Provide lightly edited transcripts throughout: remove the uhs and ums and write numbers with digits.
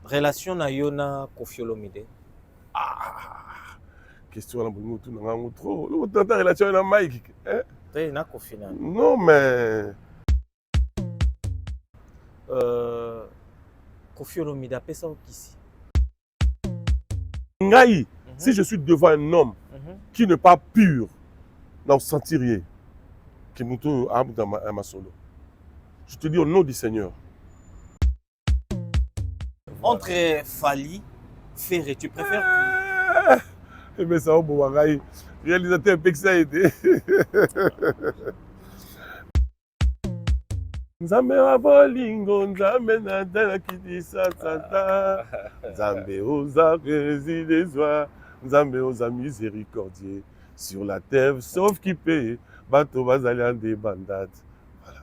Relation na yo na Koffi Olomide. Ah, question na bongo tout na ngango trop. Le tata relation na Mike. Hein? Te na Koffi na. Non mais Koffi Olomide apesa okisi. ngai, si je suis devant un homme qui n'est pas pur, non sentir rien. Qui muto dans ma solo. Je te dis au nom du Seigneur. Voilà. Entre Fally, Ferré, tu préfères qui? Eh bien, ça va, bon, réalisateur Pexa été. Nzambe wa bolingo, Nzambe na dala kitisa tata. Nzambe oza résidezwa, Nzambe oza miséricordieux. Sur la terre, sauf qui paye, bato bazali en débandade. Voilà.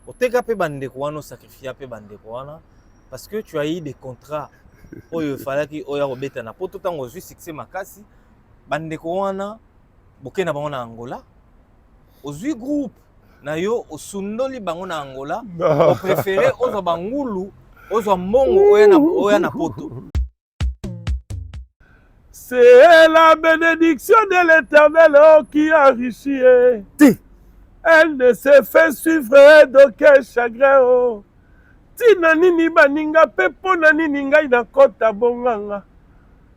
Oteka pe bandeko wana, sacrifier pe bandeko wana, parce que tu as eu des contrats. Oyo falaki oya robeta na poto tango ozwi succès makasi. Bandeko wana, bokena bango na Angola. Ozwi groupe. Na yo osundoli bango na Angola, o préféré ozo bangulu, ozo mbongo oya na poto. C'est la bénédiction de l'Éternel qui enrichit. Elle ne se fait suivre d'aucun chagrin. Tina nini baninga pe pona nini ngai na kota bonganga.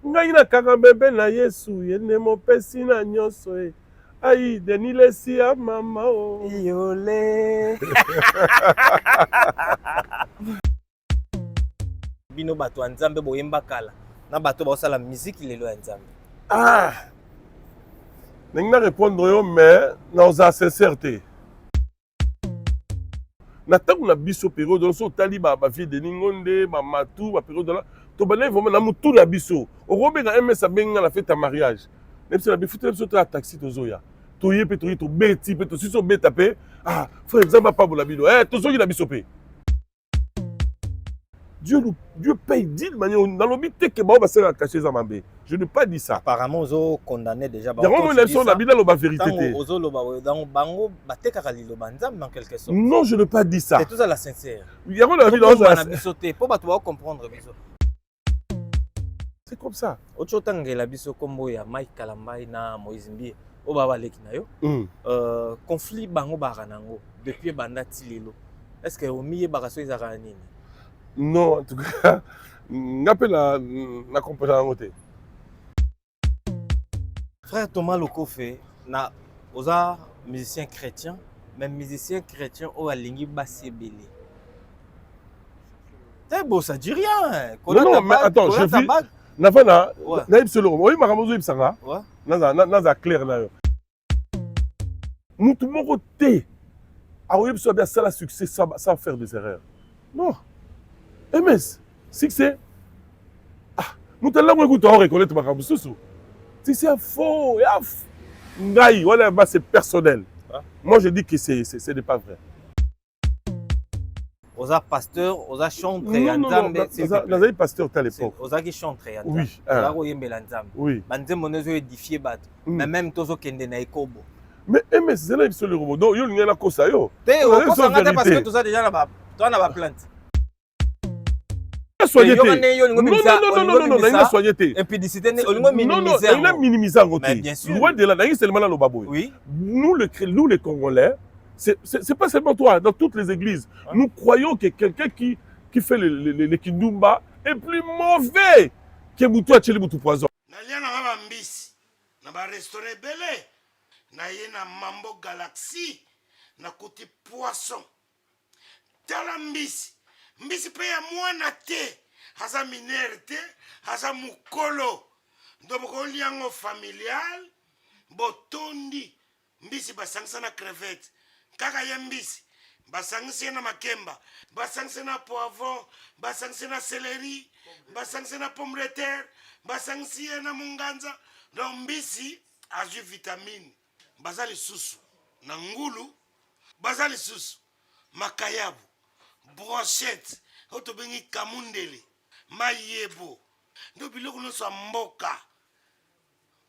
Ngai na kaka bebe na Yesu, yene mopesi na nyonso e. Aïe, Denis lesi à maman. Yolé. Bino bato nzambe boyemba kala. Na bato ba osala musique lelo ya nzambe. Ah. Ninga répondre yo mais dans sa sincérité. Na tango na biso période on so tali ba vie de Ningonde, ba matu, ba période là. To bana vraiment na mutu na biso. O robenga MS benga na fête à mariage. Même si la bifute biso to taxi to zoya. Toye pe to beti pe to si so beta pe ah frère nzamba pa bola bino to zoyi na biso pe Dieu paye d'une manière dans l'obité que ba sera caché za mambe. Je n'ai pas dit ça. Apparemment ozo condamné déjà ba. Yango na biso na bina lo ba vérité te. Ozo lo ba dans bango batekaka lilo banzambe en quelque sorte. Non, je n'ai pas dit ça. C'est tout ça la sincère. Yango na bina na biso te po bato ba comprendre biso. C'est comme ça. Ocho tangela biso kombo ya Mike Kalambai na Moïse Mbie. O baba leki na yo. Conflit bango baranango depuis banda tilelo. Est-ce que omiye bakaso ezaka nini? Non, en tout cas, n'appelle la compagnie côté. Frère Thomas Lokofe na oza musicien chrétien, même musicien chrétien au alingi basebele. C'est beau, ça dit rien. Non, mais attends, je vis. Nafana, naïb solo. Oui, maramozo ibsanga. Ouais. Naza clair là. Nous tout le monde té. Ah oui, ça bien ça la succès sans faire des erreurs. Non. MS, succès. Ah, nous t'allons écouter on reconnaître maramozo sousou. Si c'est faux, ngai, voilà, c'est personnel. Moi je dis que ce n'est pas vrai. Oza pasteur, oza chantre ya nzambe. Nazali pasteur à l'époque. Oza qui chantre ya nzambe. Oui. Oza ko yembela nzambe. Oui. Banzembo nezo édifier bato. Mais même tozo kende na ekobo. Mais MS c'est là sur le robot. Donc yo linga na kosa yo. Te o kosa ngata parce que tout ça déjà na ba plainte. Soigné. Non, soigné. Impudicité, olingo minimiser. Non, minimiser en côté. Bien sûr. Loin de là, c'est le mal à l'obaboy. Oui. Nous les Congolais, c'est pas seulement toi, dans toutes les églises, nous croyons que quelqu'un qui fait les kindumba est plus mauvais que Moutou Acheli Moutou Poison. Nalia na ba mbisi, na ba restaurant belé, na ye na Mambo Galaxy, na côté poisson. Tala mbisi. Mbisi pe ya mwana te, haza minere te, haza mukolo. Ndoboko liango familial, botondi. Mbisi basangisa na crevette. Kaka ya mbisi, basangisa na makemba, basangisa na poivron, basangisa na céleri, basangisa na pomme de terre, basangisa na munganza. Donc mbisi azu vitamine. Bazali susu, na ngulu, bazali susu, makayabu. Brochette, oto bengi kamundele, mayebo, ndo biloko nyonso mboka.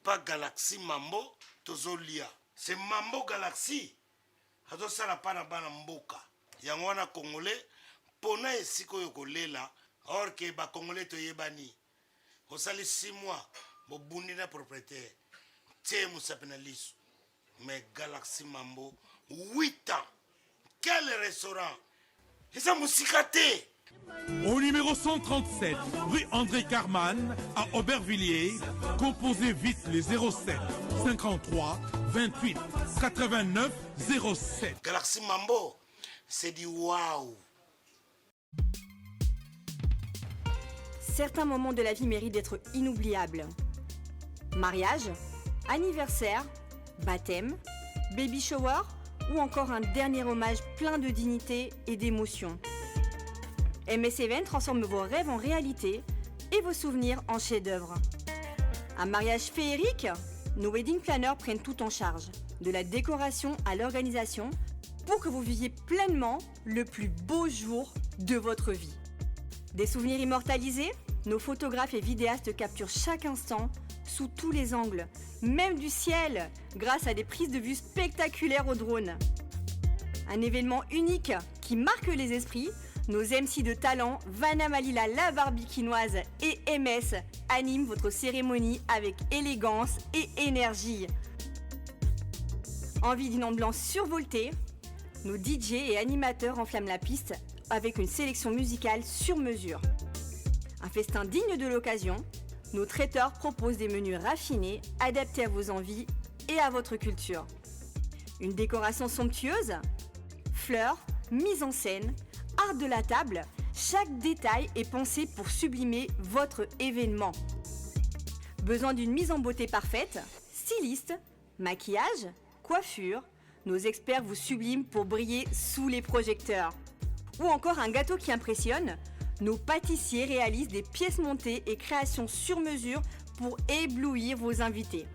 Pas Galaxy Mambo, tozolia. C'est Mambo Galaxy. Azo sala pa na bana mboka. Yango wana Congolais, pona esika oyo kolela or ke bakongolais toyebani osali 6 mois bobundi na propriétaire tie mosapi na liso mais Galaxy Mambo 8 ans quel restaurant eza mosika te. Au numéro 137, rue André Carman, à Aubervilliers, composez vite les 07 53 28 89 07. Galaxy Mambo, c'est du waouh. Certains moments de la vie méritent d'être inoubliables. Mariage, anniversaire, baptême, baby shower ou encore un dernier hommage plein de dignité et d'émotion. MS Event transforme vos rêves en réalité et vos souvenirs en chefs-d'œuvre. Un mariage féerique? Nos wedding planners prennent tout en charge, de la décoration à l'organisation, pour que vous viviez pleinement le plus beau jour de votre vie. Des souvenirs immortalisés? Nos photographes et vidéastes capturent chaque instant sous tous les angles, même du ciel, grâce à des prises de vue spectaculaires au drone. Un événement unique qui marque les esprits. Nos MC de talent, Vanna Malila, la Barbikinoise et MS animent votre cérémonie avec élégance et énergie. Envie d'une ambiance survoltée? Nos DJ et animateurs enflamment la piste avec une sélection musicale sur mesure. Un festin digne de l'occasion? Nos traiteurs proposent des menus raffinés, adaptés à vos envies et à votre culture. Une décoration somptueuse? Fleurs, mise en scène, art de la table, chaque détail est pensé pour sublimer votre événement. Besoin d'une mise en beauté parfaite? Styliste, maquillage, coiffure, nos experts vous subliment pour briller sous les projecteurs. Ou encore un gâteau qui impressionne? Nos pâtissiers réalisent des pièces montées et créations sur mesure pour éblouir vos invités.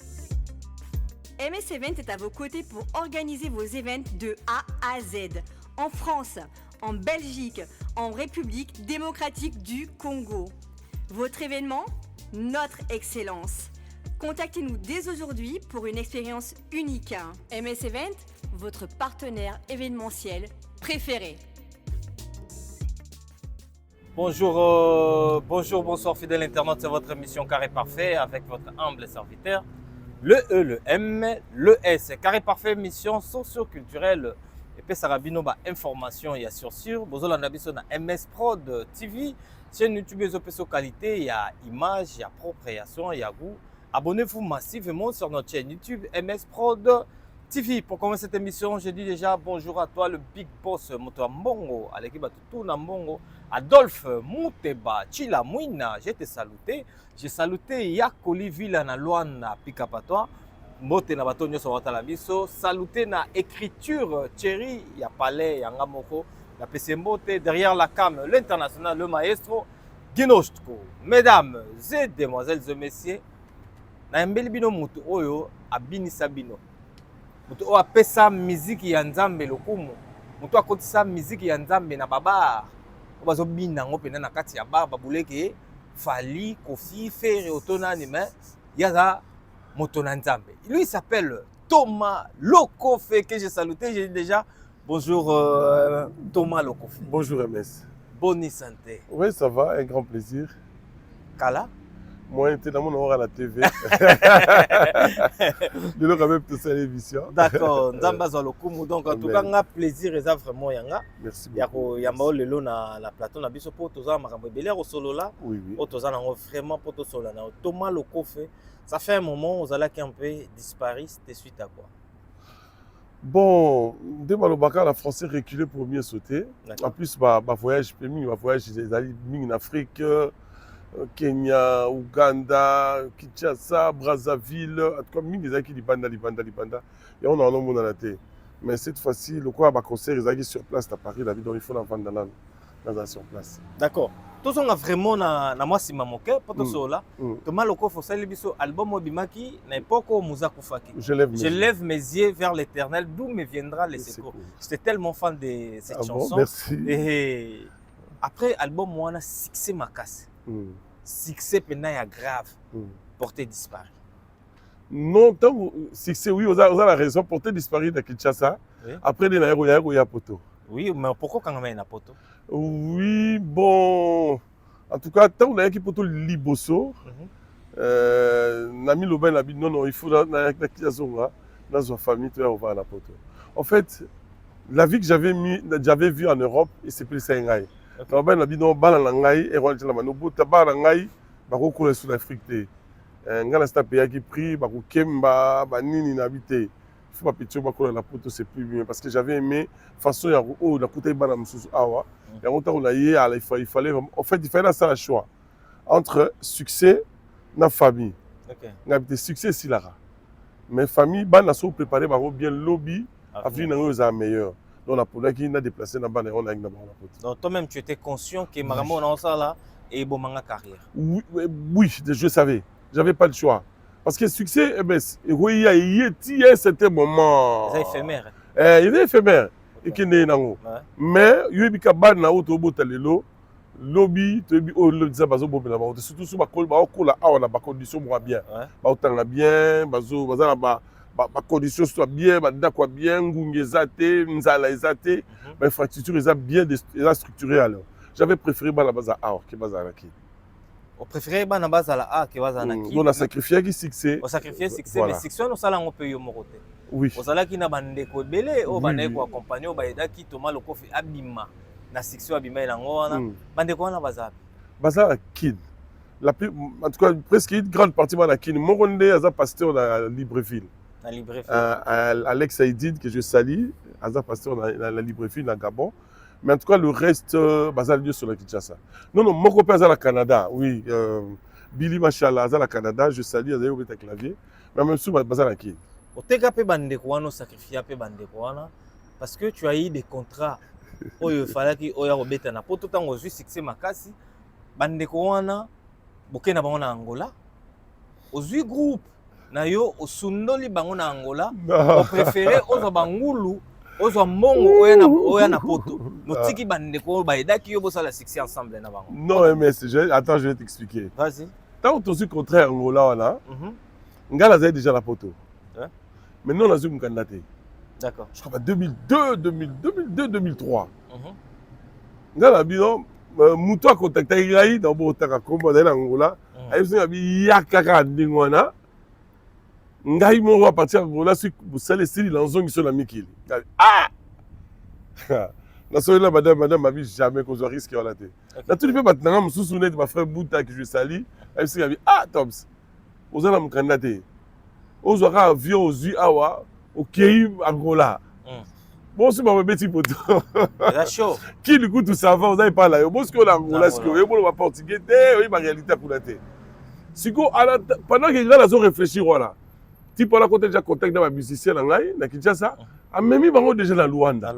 MS Event est à vos côtés pour organiser vos événements de A à Z, en France, en Belgique, en République démocratique du Congo. Votre événement? Notre excellence. Contactez-nous dès aujourd'hui pour une expérience unique. MS Event, votre partenaire événementiel préféré. Bonjour, bonsoir fidèles internautes, c'est votre émission Carré Parfait avec votre humble serviteur, le E, le M, le S. Carré Parfait, émission socio-culturelle. Et puis ça rabino ba information et sur bozolanda biso na MS Prod TV, chaîne YouTube et qualité, il y a image, il y a appropriation, il y a goût. Abonnez-vous massivement sur notre chaîne YouTube MS Prod TV. Pour commencer cette émission, je dis déjà bonjour à toi, le big boss Moto Mbongo, à l'équipe tout Mbongo, Adolphe Mouteba, Chila Mouina, je te saluté. J'ai saluté Yakoli Villa na Luana Pikapatoa. Mbote na bato nyonso watala biso, saluté na écriture Thierry ya Palais ya Ngamoko, la PC Mbote derrière la cam, l'international, le maestro Ginostko. Mesdames et demoiselles et messieurs, na mbeli bino mutu oyo abinisa bino. Mutu oyo apesa miziki ya Nzambe lokumu. Mutu akotisa miziki ya Nzambe na babar. Obazo bina ngo pena na kati ya bar babuleke Fali, Kofi, Ferre otonani mais yaza Moto Nzambe. Lui il s'appelle Thomas Lokofe que j'ai saluté. J'ai dit déjà bonjour Thomas Lokofe. Bonjour MS. Bonne santé. Oui, ça va, un grand plaisir. Kala? Moi, j'étais dans mon horaire à la TV. Je l'ai quand même tout ça l'émission. D'accord. Nzamba Zalokumu. Donc, en tout cas, un plaisir et ça vraiment yanga. Merci beaucoup. Il y a un lelo na plateau na biso pour tous makambo belé au solo là. Oui, oui. Pour tous vraiment pour tous solo là. Thomas Lokofe. Ça fait un moment où vous allez un peu disparu. C'était suite à quoi? Bon, dès que la France est reculée pour mieux sauter. En plus, ma voyage, j'ai allé en Afrique, Kenya, Ouganda, Kinshasa, Brazzaville. En tout cas, il y a des Libanda. Et on a un nombre dans la tête. Mais cette fois-ci, le quoi, ma concert, ils sont sur place à Paris, la vie, donc il faut l'entendre dans la sur place. D'accord. Tout ça vraiment na moi si mamoke pour tout cela. Thomas Lokofe osali biso album obimaki na époque où Mouza Koufaki. Je lève mes yeux vers l'éternel d'où me viendra les secours. J'étais tellement fan de cette chanson. Bon, merci. Et après album moi na succès makasi. Succès pena ya grave. Porté disparu. Non, tant succès oui, on a la raison porté disparu de Kinshasa. Oui. Après les naïro ya poto. Oui, mais pourquoi quand même na poto? Oui, bon. En tout cas, tant on a qui poto liboso. Nami Loben a dit non, il faut dans sa famille, tu vas à la poto. En fait, la vie que j'avais vue en Europe, il s'appelait Sengai. Loben a dit non, Balangai, et Roger Lamanobo, Tabalangai, Baroko sur l'Afrique. Ngana c'est un pays qui prie, Bako Kemba, Banini n'habité. Il faut pas pitié, Bako la poto, c'est plus bien. Parce que j'avais aimé, façon, il a coûté Banam sous Awa. Et on a il fallait, en fait, il fallait ça le choix entre succès et famille. On a des succès si là. Mais famille, ban a so préparé bien lobby, a vu un meilleur. Donc la police qui n'a déplacé dans ban et on a une bonne poto. Donc toi-même tu étais conscient que Maramo dans ça là et bon manga carrière. Oui, je savais. J'avais pas le choix. Parce que le succès, il y a un certain moment. C'est éphémère. Il est éphémère. Mais il y a des ban na auto botalelo lobby to bi o le bazo bobela ba surtout sur ba kola awa ba condition mo bien. Ba otanga bien, bazo bazala ba condition soit bien, ba ndako bien, ngungezate, nzala ezate, ba infrastructure eza bien structurée alors. J'avais préféré ba la base à awa que baza la ki. On préférait ba na base à la a que baza na ki. On a sacrifié qui succès. On sacrifié succès mais succès on sala on peut yo morote. Oui. Ozalaki na bandeko belé o bandeko accompagner o baedaki Thomas Lokofi abima na succès abima elango wana bandeko wana baza kid en tout cas presque une grande partie de la kid Moronde aza pasteur dans Libreville. Na Libreville. Alex Aïdid que je salue aza pasteur dans la Libreville dans Gabon. Mais en tout cas le reste baza lieu sur la Kinshasa. Non moko pe aza la Canada. Oui, Billy Machala aza la Canada, je salue aza au clavier. Mais même sous baza la kid. Oteka pe bandeko wana sacrifier pe bandeko wana parce que tu as eu des contrats oyo falaki oya robeta na poto tango zui succès makasi bandeko wana bokena bango na Angola ozui groupe na yo osundoli bango na Angola o préféré ozo bangulu ozo mbongo oya na poto notiki bandeko baedaki yo bosala succès ensemble na bango. Non mais attends, je vais t'expliquer. Vas-y. Tant que tu contrat Angola wana ngala avez déjà la poto. Maintenant, on a eu un candidat. D'accord. Je crois 2002, 2003. Dans la bilan, Moutou a contacté Iraï dans le Botaka Kombo dans l'Angola. Il a dit Yakaka Ndingwana. Ngaï Moro à partir de là, vous savez, c'est l'anzon qui sont la Mikil. Ah! La soirée là, madame m'a dit jamais qu'on soit risqué à la tête. Là, tout le fait maintenant, je me souviens de ma frère Bouta que je salue. Il a dit ah, Toms, vous avez un candidat. Aux aura avion aux Awa, au Kei Angola. Bon, c'est ma petit poteau. C'est chaud. Qui du coup tout ça va, vous n'avez pas là. Bon, ce qu'on a Angola, ce qu'on a portugais, oui, ma réalité pour la tête. Si pendant que les gens ont réfléchi, voilà. Tu peux la déjà contact dans ma musicien dans Kinshasa, a même mis déjà la Luanda.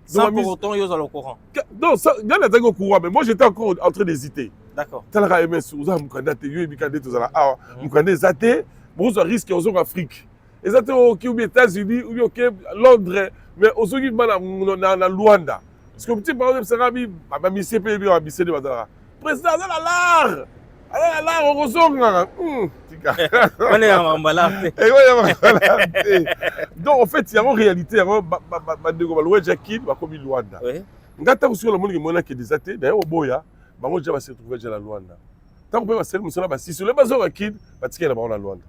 Sans pour autant, ils sont au courant. Non, il y en a au courant, mais moi j'étais encore en train d'hésiter. D'accord. Tu as la MS, vous avez un candidat, vous avez un candidat, vous avez un risque en Afrique. Et ça, aux États-Unis, ou au Londres, mais aux autres, dans Luanda. Parce que petit par exemple, c'est Rabi, ma CP, président de la LAR. Alors là, on ressort. Donc en fait, il y a en réalité, il y a Jackie, comme Luanda. Ngata aussi le monde qui mona qui des athées, d'ailleurs au Boya, bango déjà va se trouver déjà la Luanda. Tant qu'on peut passer le là, si sur le bazo Kid, va tirer la bango la Luanda.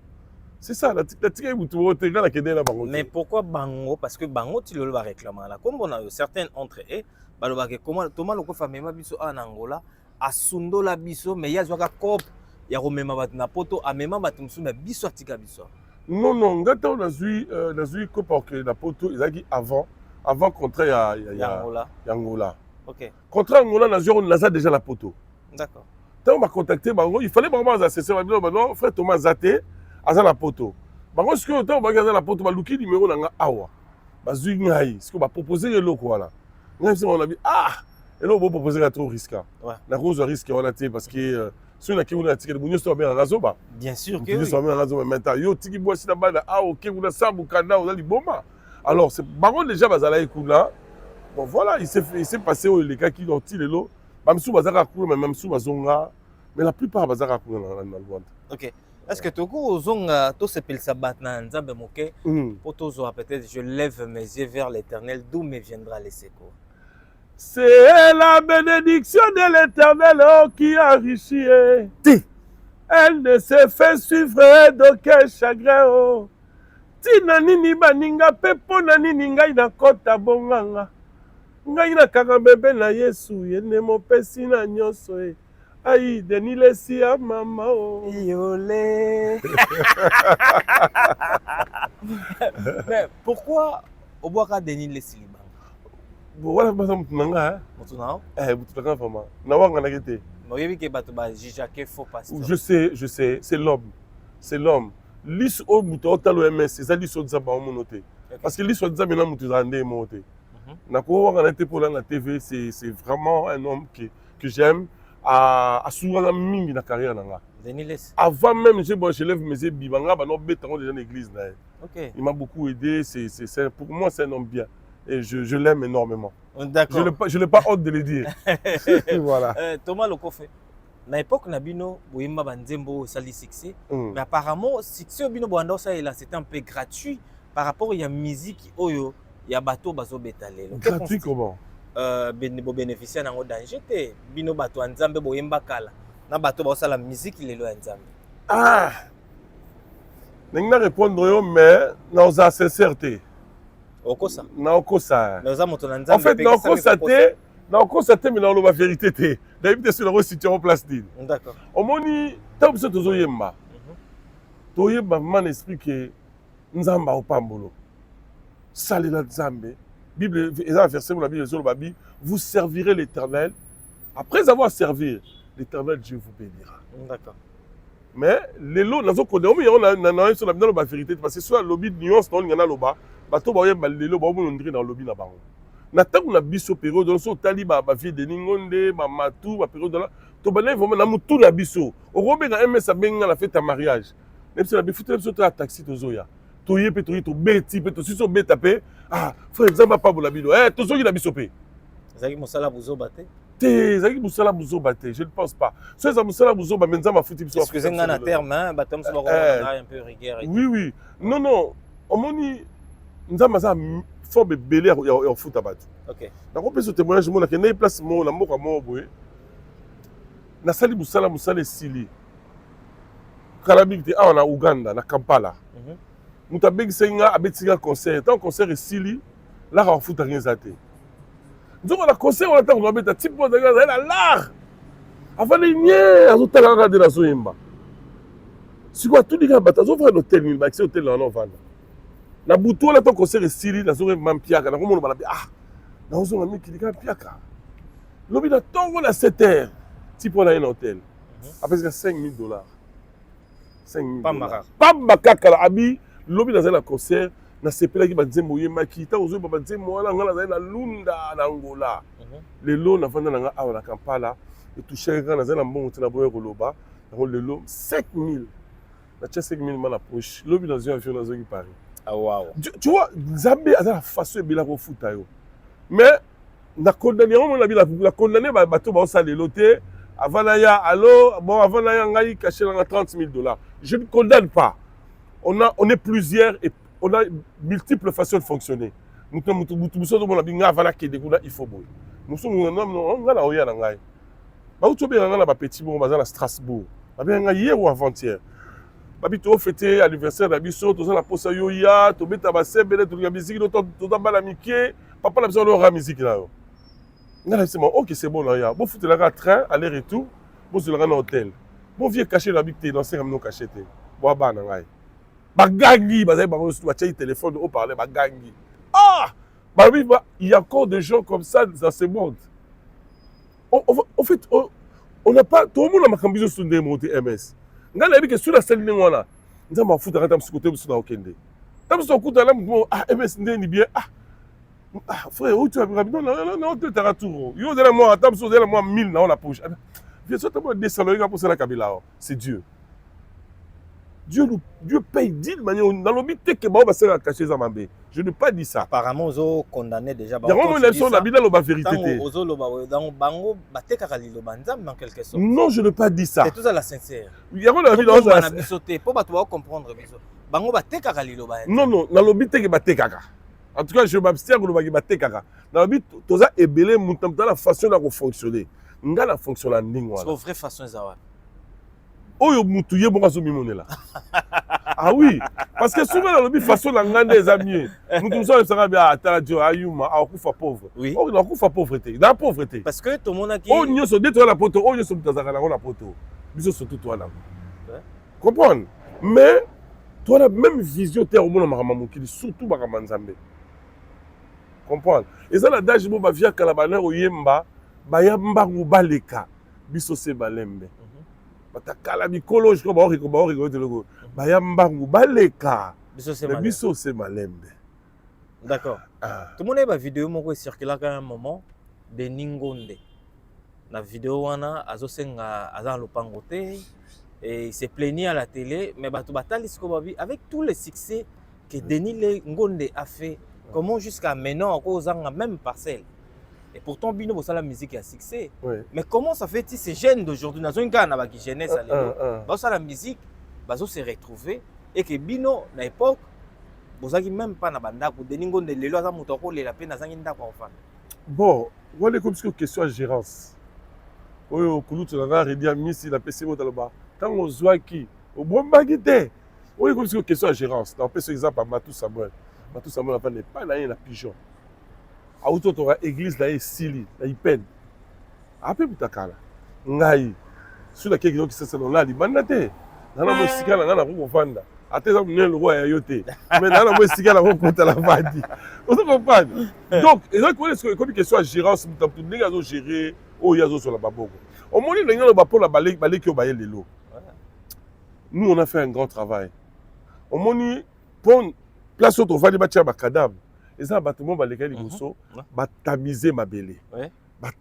C'est ça, la tika vous trouvez la Kid la bango. Mais pourquoi bango? Parce que bango tu le vas réclamer là. Comme on a certains entre eux, baloba que comment Thomas Loko famema biso en Angola, a sundo la biso, mais il y a zoka cop, il y a remema bat na poto, a mema bat musu na biso tika biso. Non non, ngata on a vu cop que la poto ils a dit avant contrat il y a Angola. OK. Contrat Angola on a déjà la poto. D'accord. Tant on m'a contacté bango, il fallait vraiment assesser maintenant frère Thomas Zaté à la poto. Bango ce que temps on va garder la poto, ba luki numéro na awa. Ba zui ngai, ce qu'on va proposer le loko là. On a dit ah, et là on va proposer à trop risqué. Ouais. La rose risque on a été parce que si on a qui on a ticket de bonus sur bien razo ba. Bien sûr que oui. Sur bien razo maintenant yo tiki boisi na bana ah OK on a ça bukanda on a li boma. Alors c'est baron déjà bazala ekuna. Bon voilà, il s'est passé les gars qui ont tiré l'eau. Même sous bazara cool mais même sous bazonga, mais la plupart bazara cool dans Luanda. OK. Est-ce que toko ozonga to sepel sabat na nzambe moke pour tozo peut-être je lève mes yeux vers l'Éternel d'où me viendra les secours. C'est la bénédiction de l'Éternel qui enrichit. Elle ne se fait suivre d'aucun chagrin. Oh. Tina nini baninga pepo na nini ngai na kota bonganga. Ngai na kaka bebe na Yesu yene mopesi na nyonso. Aïe, Denis Lessi à maman. Yolé. Mais pourquoi au bois Denis Lessi Libanga? Voilà, par exemple, nanga. Motunao? Motunao vraiment. Nawanga nagete. Mais oui, que batuba Jacques faux pasteur. Je sais, c'est l'homme. C'est l'homme. Lis au bouton talo MS, c'est ça lis au dzaba au monoté. Parce que lis au dzaba maintenant mutu zande monoté. Nako wanga na pour la TV, c'est vraiment un homme que j'aime. À souvent mingi na carrière nanga. Avant même je lève mes yeux bibanga ba no betango déjà l'église là. OK. Il m'a beaucoup aidé, c'est pour moi c'est un homme bien et je l'aime énormément. D'accord. Je n'ai pas honte de le dire. Voilà. Thomas Lokofe. Na époque na bino boyemba banzembo sali succès mais apparemment succès bino boanda ça là c'était un peu gratuit par rapport à la musique oyo ya bato bazo betalelo. Gratuit comment? Bo bénéficier nango danger te bino bato nzambe boyemba kala na bato ba sala musique lelo ya nzambe. Ah, ninga répondre yo mais na za sincérité. Okosa na okosa na za moto na nzambe. En fait na okosa te mais na lo ba vérité te d'habitude sur la situation en place dit. D'accord. Omoni ta biso tozo yemba toyeba man esprit que nzamba opambolo sali na nzambe. Bible, verset dans la Bible, vous servirez l'Éternel. Après avoir servi, l'Éternel Dieu vous bénira. D'accord. Mais les lots, nous avons sur la vérité parce que soit le lobby de nuance, non, il y en a là-bas. Bateau, les lots, on entrer dans le lobby là-bas. Nata on a biso période, on so taliba, ba vie de ningonde, ba matou, ba période là. To balai vraiment na mutu na biso. O robe na MS benga la fête à mariage. Même si la bifute so ta taxi to zoya. To yé to beti pe to si so beta pe. Ah, frère, ça va pas pour la bido. Eh, tout ce qui a bisopé. Zaki Moussala Bouzo Baté. Zaki Moussala Bouzo Baté, je ne pense pas. Ce ça Moussala Bouzo Baté, mais ça m'a foutu. Excusez-moi, en terme, hein, batom sur un peu rigueur. Oui. Non. On m'a dit, nous avons une forme de belé au foot à battre. Ok. Donc on peut se témoigner, je m'en ai place mon amour à mon boy. Na sali Moussala Sili. Kalabik, on a Ouganda, na Kampala. Nous avons fait un concert. Un concert est Sili, là, on fout rien à terre. Nous avons un concert, on attend, on a mis un type de l'art. Avant les niais, on a regardé la Zoyemba. Si quoi, tout les gars, on va un hôtel, on va accès hôtel là, on va. La bouton, là, ton concert est Sili, la Zoyemba, Piaka, on va dire, ah, on va dire, qui est Piaka. L'objet de temps, on a 7 heures. Type, on a un hôtel. Après, c'est $5,000. 5 000 $. Pas Makaka, Abi. Lobi dans un concert, na sepela qui banzembo yemaki, ta ozo banzembo wana ngala na lunda na Angola. Les lots na vanda na awa na Kampala, et touché grand na mbongo tina boye koloba, na le lot 5 000. Na tcha 5 000 man approche. Lobi dans un avion dans un Paris. Ah wow. Tu vois, Nzambe a la façon ebela ko futa yo. Mais na condamné on la condamné ba bato ba osala loté avant na ya allo, bon avant na ya ngai caché na $30 000. Je ne condamne pas. On est plusieurs et on a multiples façons de fonctionner. Nous sommes il faut boy. Nous sommes petit à Strasbourg. Hier ou avant-hier. Babito fêté anniversaire d'Abisso, tout ça la posa yoya, to beta ba sebele to la musique, to ba la miké, papa la besoin de la musique là. Ngala c'est bon, OK, c'est bon là ya. Bon foutre la train aller-retour, bon sur le hôtel. Bon vieux cacher la bicté dans 5 minutes caché. Bo ba na ngai. Bagangi, téléphone, on parlait bagangi. Ah, il y a encore des gens comme ça dans ce monde. En fait, on n'a pas tout le monde a macambisé sur des mots MS. Nga na que sur la scène ngwana, nza ma futa kata msikote msuna okende. Tam so kuta la ah MS ndeni bien ah frère, où tu as non tu t'as retour. Yo de la moi tam so de la moi 1000 na on la poche. Bien sûr, tu peux descendre pour ça la Kabila. C'est Dieu. Dieu paye d'une manière. Dans le but que Bao va se cacher ça. Je ne pas dit ça. Apparemment, ils ont condamné déjà. Il y a vraiment une leçon de la Bible, la vérité. Non, je ne pas dit ça. C'est tout ça la sincère. Il y a vraiment la Bible. Pour comprendre. Non, dans le but que Batekaka. En tout cas, je m'abstiens de Batekaka. Dans la vie, tu as ébélé, tu as la façon de fonctionner. Tu as la fonction de ndingo. C'est une vraie façon de savoir. Oyo mutuye bonga zo mimonela. Ah oui, parce que souvent dans la façon de ngande les amis. Nous tous ça ça bien atala dio ayuma a kufa pauvre. Oui. Oh na kufa pauvreté. La pauvreté. Parce que tout le monde a qui Oh nyoso de toi la poto, oh nyoso mutazaka na poto. Biso surtout toi là. Comprendre? Mais toi la même vision terre au monde makama mokili surtout makama nzambe. Comprendre? Et ça la daje bo ba via kalabana oyemba ba yamba ngubaleka biso se balembe. Batakala mikolo je ko ba ori bayambangu baleka biso c'est malembe. D'accord. Tout le monde a une vidéo qui circule à un moment de Ningonde. La vidéo wana azosenga azan lopangote et il s'est plaigné à la télé mais bato batali skobabi avec tous les succès que Denis Ngonde a fait comment jusqu'à maintenant encore aux même parcelle. Et pourtant, Bino, vous la musique a succès. Oui. Mais comment ça fait ces jeunes d'aujourd'hui, dans une canne qui jeunesse à l'époque, la musique, ils se retrouver et que Bino, à l'époque, vous n'avez même pas na banda pour Deningo de l'élo, ça moutoko les la peine dans un inda pour enfant. Bon, voilà comme une question de gérance. Oui, au Koulout, on a réduit Missi, la PC Motaloba. Tant on voit qui, au bon baguette. Oui, comme une question de gérance. On peut ce exemple à Matou Samuel. Matou Samuel n'est pas là, il y a pigeon. A auto to église là sili là peine après butakala ngai sur la keke donc c'est là li bandate nana mo sika na nana ko vanda ateza mne le roi ya yote mais nana mo sika la ko kota la vandi on se comprend donc et donc comme question à gérance mutamtu ndinga zo gérer o yazo sur la baboko au moni ndinga lo bapo la balé ki o baye lelo nous on a fait un grand travail au moni pour place auto vandi ba tia ba cadavre. Et ça, bâtiment va lesquels ils sont tamiser ma belé.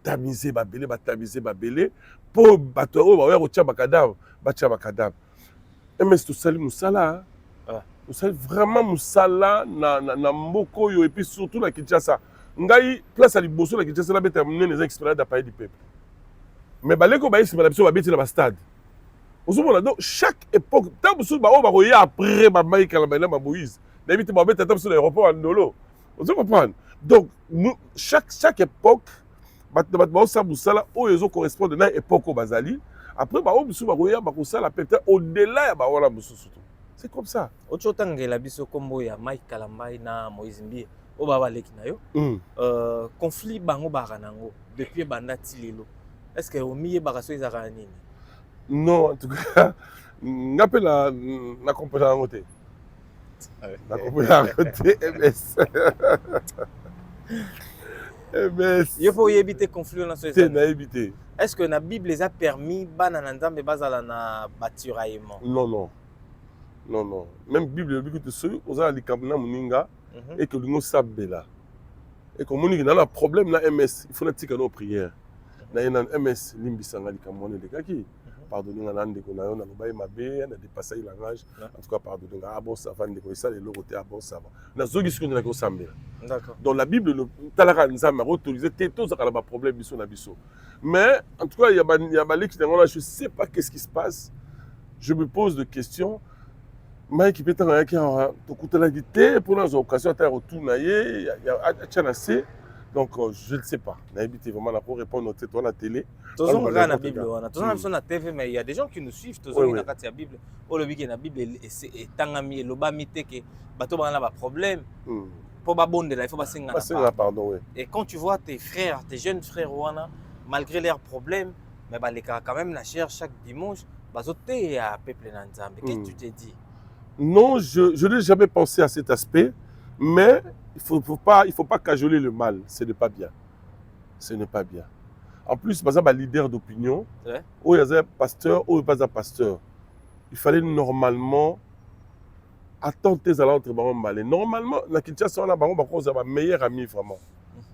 Tamiser ma belé pour bateau va voir au tchaba cadavre, batchaba cadavre. Et mais tout ça moussala. Tout ça vraiment moussala na mboko yo et puis surtout la Kinshasa. Ngai place à Liboso la Kinshasa la bête amener les expériences d'appareil du peuple. Mais baleko ba ici la biso ba bête la stade. Osomona donc chaque époque tant que ba o ba roya après ba Mike la ba Moïse. D'habitude ba bête tant sur l'aéroport à Ndolo. Vous comprenez? Donc, nous, chaque époque, ils correspondent à l'époque au Bazali. Après, au-delà, c'est comme ça. Autre chose que la biso combo ya Mike Kalambay na Moïse Mbie, au baba leki na yo. Conflit bango baranango depuis bandati lelo. Est-ce que au milieu baraso ezaka nini? Non, en tout cas, n'appelle la compétence côté. La compagnie à côté, MS. MS. Il faut éviter conflit dans ce sens. Éviter. Est-ce que la Bible les a permis banananda mais bazala na baturaillement? Non, non. Non, non. Même Bible, le but de ceux, aux a likamna muninga et que nous sabela. Et comme on a un problème na MS, il faut la tika nos prières. Na un MS limbisanga likamone de kaki. Pardonnez à l'ande qu'on a eu, on a dépassé le langage. En tout cas, pardonnez à bon savant, de ça, les logotés à bon savant. On a zogis ce qu'on a au Sambé. D'accord. Dans la Bible, le Talara Nzama a autorisé tous les problèmes de son abisso. Mais en tout cas, il y a des qui je ne sais pas qu'est-ce qui se passe. Je me pose des questions. Mais qui peut être un qui a tout la guité pour les occasions à retourner, il y a donc je ne sais pas. N'habitez vraiment pour répondre à la télé. Tous on regarde la Bible, tous on sur la TV, mais il y a des gens qui nous suivent. Tous on regarde la Bible. Oh le week-end la Bible est tangami, le bas mité que bateau on a pas problème. Pour pas bonde là, il faut pas s'engager. Pas s'engager, pardon, oui. Et quand tu vois tes frères, tes jeunes frères ouana, malgré leurs problèmes, mais bah les gars quand même la cherche chaque dimanche, bah zoté à peuple nanzambe. Qu'est-ce que tu te dis? Non, je n'ai jamais pensé à cet aspect, mais il faut pas cajoler le mal, ce n'est pas bien. Ce n'est pas bien. En plus, par exemple, un leader d'opinion, ou il y a un pasteur, ou il n'y a pas un pasteur. Il fallait normalement attendre tes allants entre les normalement, la Kinshasa, on a ma meilleure amie vraiment.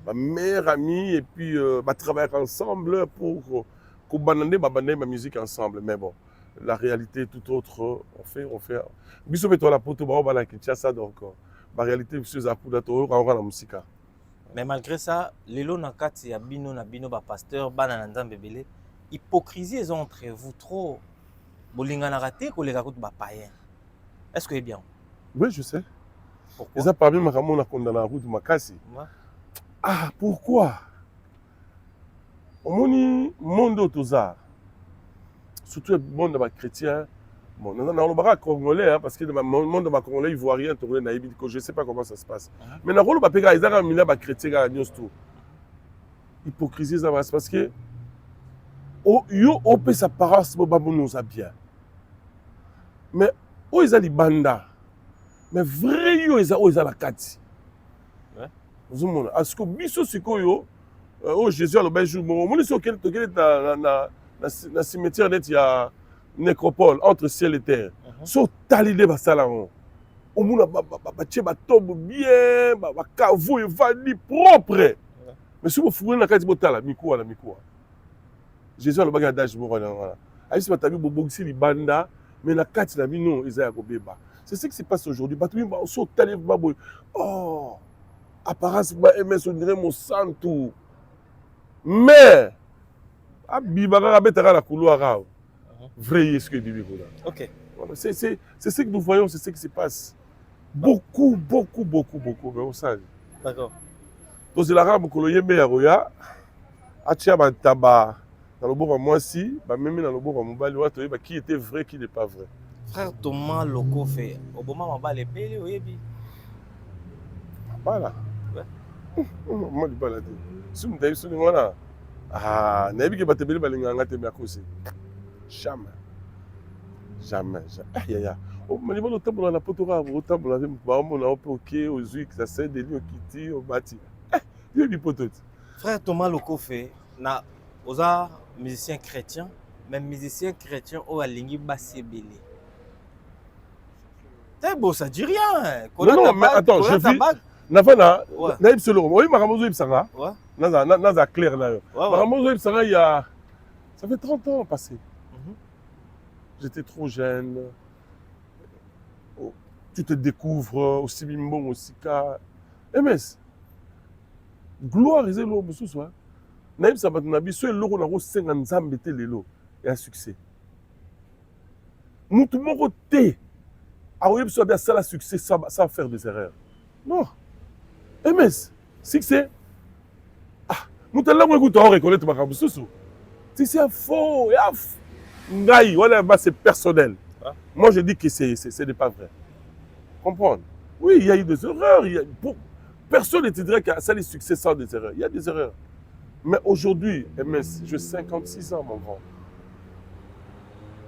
Ma meilleure amie, et puis travailler ensemble pour bananer ma musique ensemble. Mais bon, la réalité est tout autre. On fait. Bisous, mais toi, la pote, on va la Kinshasa, donc. La réalité, c'est que la musique. Mais malgré ça, les lots nakati ya bino na bino ba pasteur bana na nzambe belé, hypocrisie est entre vous trop. Bolinga na raté ko les akut ba païen. Est-ce que c'est bien? Oui, je sais. Pourquoi? Ça parmi ma ramona condamné la route makasi. Ah, pourquoi? Au monde autoza, surtout le monde chrétien, bon, dans le barak congolais, hein, parce que dans le monde congolais, ivoirien, togolais, naïbi, je ne sais pas comment ça se passe. Mais dans le barak, ils ont mis les chrétiens, hypocrisie, ça va se parce que yo opé sa parole, nous a bien. Mais où ils ont les bandas, mais vrai yo ils ont la kati. Vous voyez, est-ce que biso sikoyo, oh Jésus a le bel jour, mon ici auquel na cimetière net il y a nécropole entre ciel et terre. So talide basalango. Au monde ba tombe bien, ba cavo evani propre. Mais si vous fouillez na kati botala mikuwa na mikuwa. Jésus a le bagage d'âge moko na wana. Aïs batabi bobongisi libanda, mais na kati na bino ezaya kobeba. C'est ce qui se passe aujourd'hui. Batabi ba so talide ba boy. Oh, apparence ba MS on dirait mon santo. Mais abibaka betaka la couloir. Vrai est ce que bibi kola. OK. C'est ce que nous voyons, c'est ce qui se passe. Beaucoup. Mais on sait. D'accord. Donc la rame ko yembe ya roya. Atia ba taba. Dans le bon moi si, même dans le bon mobile, qui était vrai, qui n'est pas vrai. Frère Thomas Loko fait. Obama m'a balé pélé oyebi. Voilà. Moi dis pas là. Si vous avez sur moi ah, n'abi que batebeli balinga ngate me akosi. Jamais. Ya. O mali balo tambola na potora, o tambola ba mo na oké aux huit, ça c'est des lieux qui au bâti. Il y potot. Frère Thomas Loko fait na oza musicien chrétien, même musicien chrétien au alingi basebele. C'est beau, ça dit rien. Non, mais attends, je vis. Navana, naïb solo. Oui, Maramozo Ibsanga. Ouais. Naza clair là. Maramozo Ibsanga, il y a. Ça fait 30 ans passé. J'étais trop jeune. Oh, tu te découvres aussi Bimbon, aussi Ka. MS. Gloire, c'est l'eau, monsieur, soit. Naïb Sabatnabi, soit l'eau, on a 50 ans, mettez l'élo. Et un succès. Nous, tout le monde, t'es. Ah oui, ça va faire succès sans faire des erreurs. Non. MS, succès. Ah, nous t'allons reconnaître ma sous. Si c'est faux, voilà, c'est personnel. Moi, je dis que ce n'est pas vrai. Comprendre? Oui, il y a eu des erreurs. Personne ne te dirait que ça les succès sans des erreurs. Il y a des erreurs. Mais aujourd'hui, MS, j'ai 56 ans, mon grand.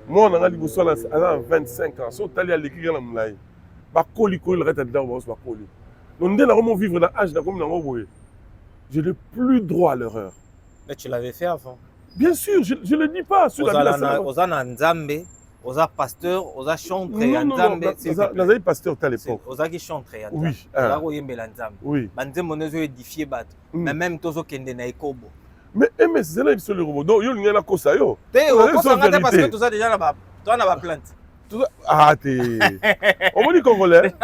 Moi, on a dit que je 25 ans. Si on est allé à l'écrire, on a dit que le reste dedans, on va coller. Donc, on va vivre dans l'âge, je n'ai plus droit à l'erreur. Mais tu l'avais fait avant. Bien sûr, je ne le dis pas. Oza Nzambe, Oza pasteur, Oza chantre. Non, Oza pasteur à l'époque. Oza qui chantre. Oui. Oui. Banzembo nezo édifié bat. Mais même tozo kende na ekobo. Mais c'est là sur le robot. Donc, il y a la cause à yo. Parce que tout ça déjà là-bas. Toi, on a pas plainte. Ah, t'es. On m'a dit congolais.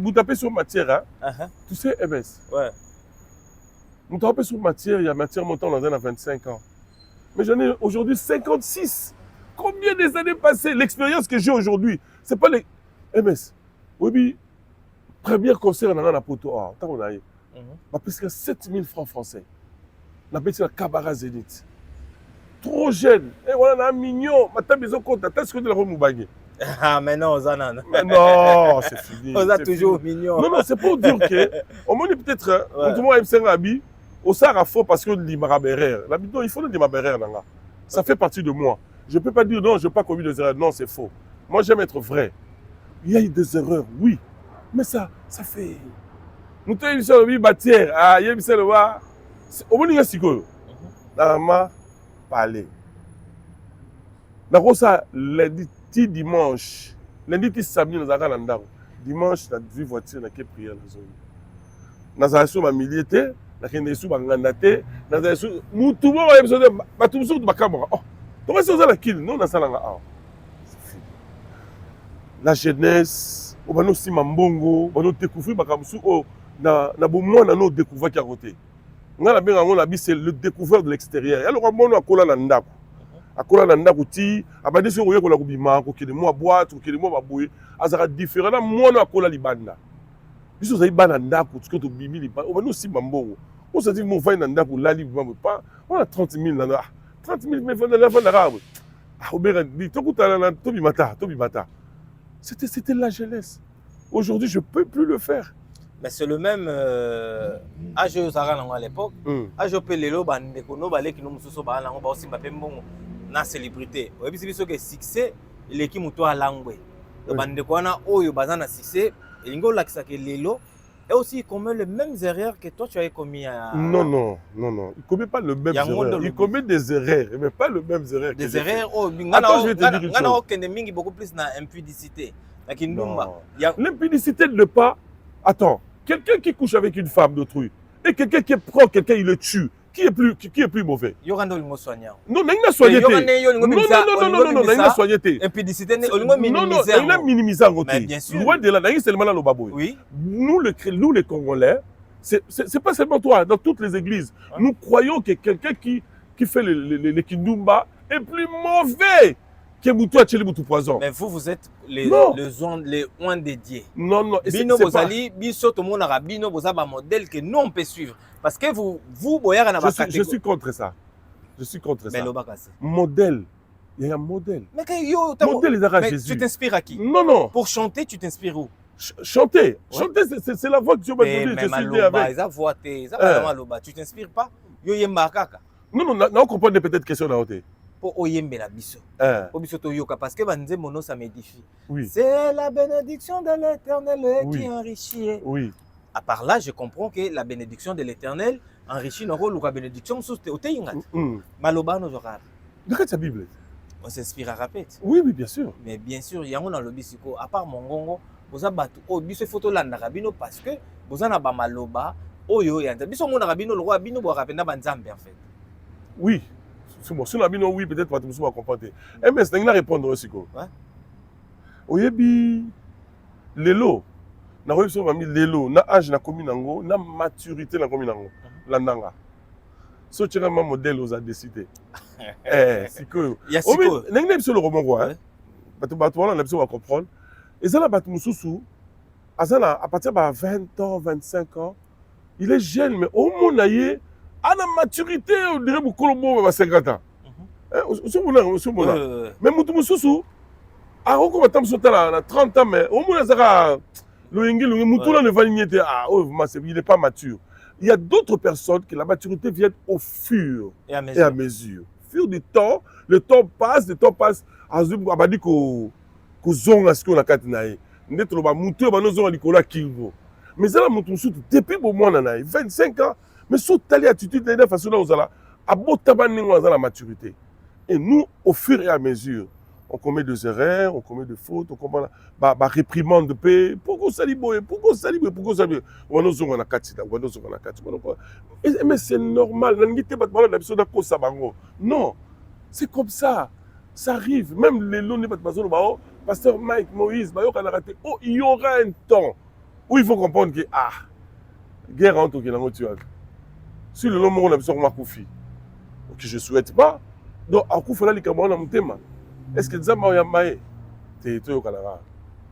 Vous tapez sur matière. Tu sais, MS. Ouais. Vous tapez sur matière, il y a matière montant dans un à 25 ans. Mais j'en ai aujourd'hui 56. Combien des années passées? L'expérience que j'ai aujourd'hui, c'est pas les. MS. Oui, premier concert dans la poto. Ah, tant qu'on a eu. On a payé 7 000 francs français. On a payé la Kabara Zénith. Trop jeune. Et voilà, un mignon. Maintenant, ils ont compte. T'as ce que tu l'as remis. Ah, mais non, Ozanan. Non, c'est fini. On a toujours mignon. Non, c'est pour dire que. Au moins, peut-être. Tout le monde aime Sengabi. Au Sahara, faux parce que l'Imarabérer. L'habitant, il faut le Imarabérer. Ça fait partie de moi. Je ne peux pas dire non, je n'ai pas commis des erreurs. Non, c'est faux. Moi, j'aime être vrai. Il y a eu des erreurs, oui. Mais ça fait. Nous avons dit que matière. Ah, il y a eu le roi. Au moins, il y a ce que. Normalement, parler. D'accord, ça, lundi, dimanche. Lundi, samedi, nous avons un dimanche, nous avons vu voiture, nous avons prié dans la zone. Nous avons vu ma milité. Nous avons vu ma ngandate. Nous avons vu. Nous avons vu ma caméra. Oh, comment est-ce que vous avez la kill? Non, nous avons c'est fini. La jeunesse, on va aussi mambongo, on va découvrir ma caméra. Oh, na bon na no découvert qui a roté. Ngala benga ngona bi c'est le découvert de l'extérieur. Alors on a kola na ndako. Akola na ndako ti abadi so koye kola kubima ko kele mo boîte ko kele mo baboye azara différent na mo na kola libanda. biso zali bana ndako tuko to bimi li ba o bano si mbongo on se dit mon frère na ndako la libre pas on a 30 000 là 30 000 mais faut la fin arabe ah obera dit to kutala na to bimata c'était la jeunesse aujourd'hui je peux plus le faire mais c'est le même âge aux arans à l'époque âge au pelelo bande kono baleki no mususu ba nango ba osimba pe mbongo na célébrité oyebisi biso que succès eleki muto alangwe bande ko wana oyo bazana succès elingo lakisa ke lelo et aussi il commet les mêmes erreurs que toi tu as commis à... Non. Il commet pas le même erreur. Il commet des erreurs, mais pas le même erreur. Des erreurs, oh, attends, je vais te dire une chose. Beaucoup plus d'impudicité. L'impudicité ne pas... Attends, quelqu'un qui couche avec une femme d'autrui, et quelqu'un qui prend quelqu'un, il le tue, qui est plus mauvais? Yorando limo soignant. Non, il n'a soigné. Non, il n'a soigné. Impudicité, non, il a minimisé en côté. Bien sûr. Loin de là, c'est le mal à l'obaboy. Oui. Nous, les Congolais, c'est pas seulement toi, dans toutes les églises, nous croyons que quelqu'un qui fait les kindumba est plus mauvais que Moutou Acheli Moutou Poison. Mais vous êtes les oins dédiés. Non, Bino Bozali, Biso Tomo Narabino, Bozaba modèle que nous on peut suivre. Parce que vous Boyara n'a pas je suis contre ça. Mais l'Obakase. Modèle. Il y a un modèle. Mais yo, modèle est Jésus. Tu t'inspires à qui? Non. Pour chanter, tu t'inspires où? Chanter, c'est la voix que Dieu m'a donnée, je suis né avec. Tu t'inspires pas? Yo yemba kaka. Non, on comprend peut-être question là côté. Pour oyembe la biso. Pour biso to yoka parce que banze mono ça m'édifie. Oui. C'est la bénédiction de l'Éternel qui enrichit. Oui. À part là, je comprends que la bénédiction de l'Éternel enrichit nos rôles ou la bénédiction sous théotéingat. Maloba nos horaires. De quelle Bible? On s'inspire à répéter. Oui, bien sûr. Mais bien sûr, il y a un dans le bisiko à part Mongongo. Vous avez battu au biso photo là rabino parce que vous en avez maloba oyo ya biso mon rabino le roi bino bo rapenda banzambe en fait. Oui. Si rabino oui peut-être pas tout le monde va comprendre. Mais c'est une répondre aussi quoi. Ouais. Oyebi lelo na rebiso mami lelo na âge na commune nango na maturité na commune nango landanga. So tu as un modèle aux a décidé. Siko. Il y a siko. N'engné biso le roman quoi. Bato wana na biso va comprendre. Et ça, à partir de 20 ans, 25 ans, il est jeune, mais au moins, il a la maturité, on dirait beaucoup de 50 ans. Mais Moutoumoussou, à 30 ans, mais au moins, il n'est pas mature. Il y a d'autres personnes que la maturité vient au fur et à mesure. Au fur du temps, le temps passe. Zonga ce qu'on a katinaé ndetro ba mutu ba nozonga likola kingo mais ça la mutu surtout depuis bon mois na 25 ans mais surtout tali attitude de façon là ozala abota ba ningo za la maturité et nous au fur et à mesure on commet des erreurs on commet des fautes on comprend ba réprimande de paix pourquoi ça liboye on nozonga na katida on nozonga na katida mais c'est normal na ngité ba na biso da ko sabango non c'est comme ça arrive même les lots n'est pas de bao pasteur Mike Moïse il y aura un temps où il faut comprendre que guerre entre qui lango tuak sur le long on a besoin de Makoufi que je souhaite pas donc à coup fallait que moi na mutema est-ce que nzamba ya maé te to kanara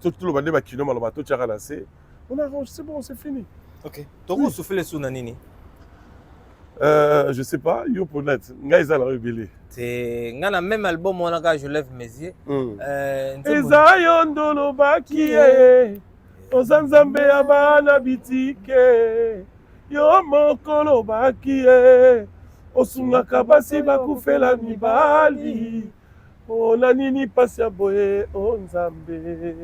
tout le bande ba kilo maloba to tchaka lancé on arrange c'est bon c'est fini. OK toko souffler sous nanini je sais pas yo ponet ngaïza la rebelle c'est ngana même album on a je lève mes yeux Ezayo ndolo bakie Ozanzambe abana bitike Yo mokolo bakie Osunga kabasi bakufela mibali Ona nini pasi ya boye onzambe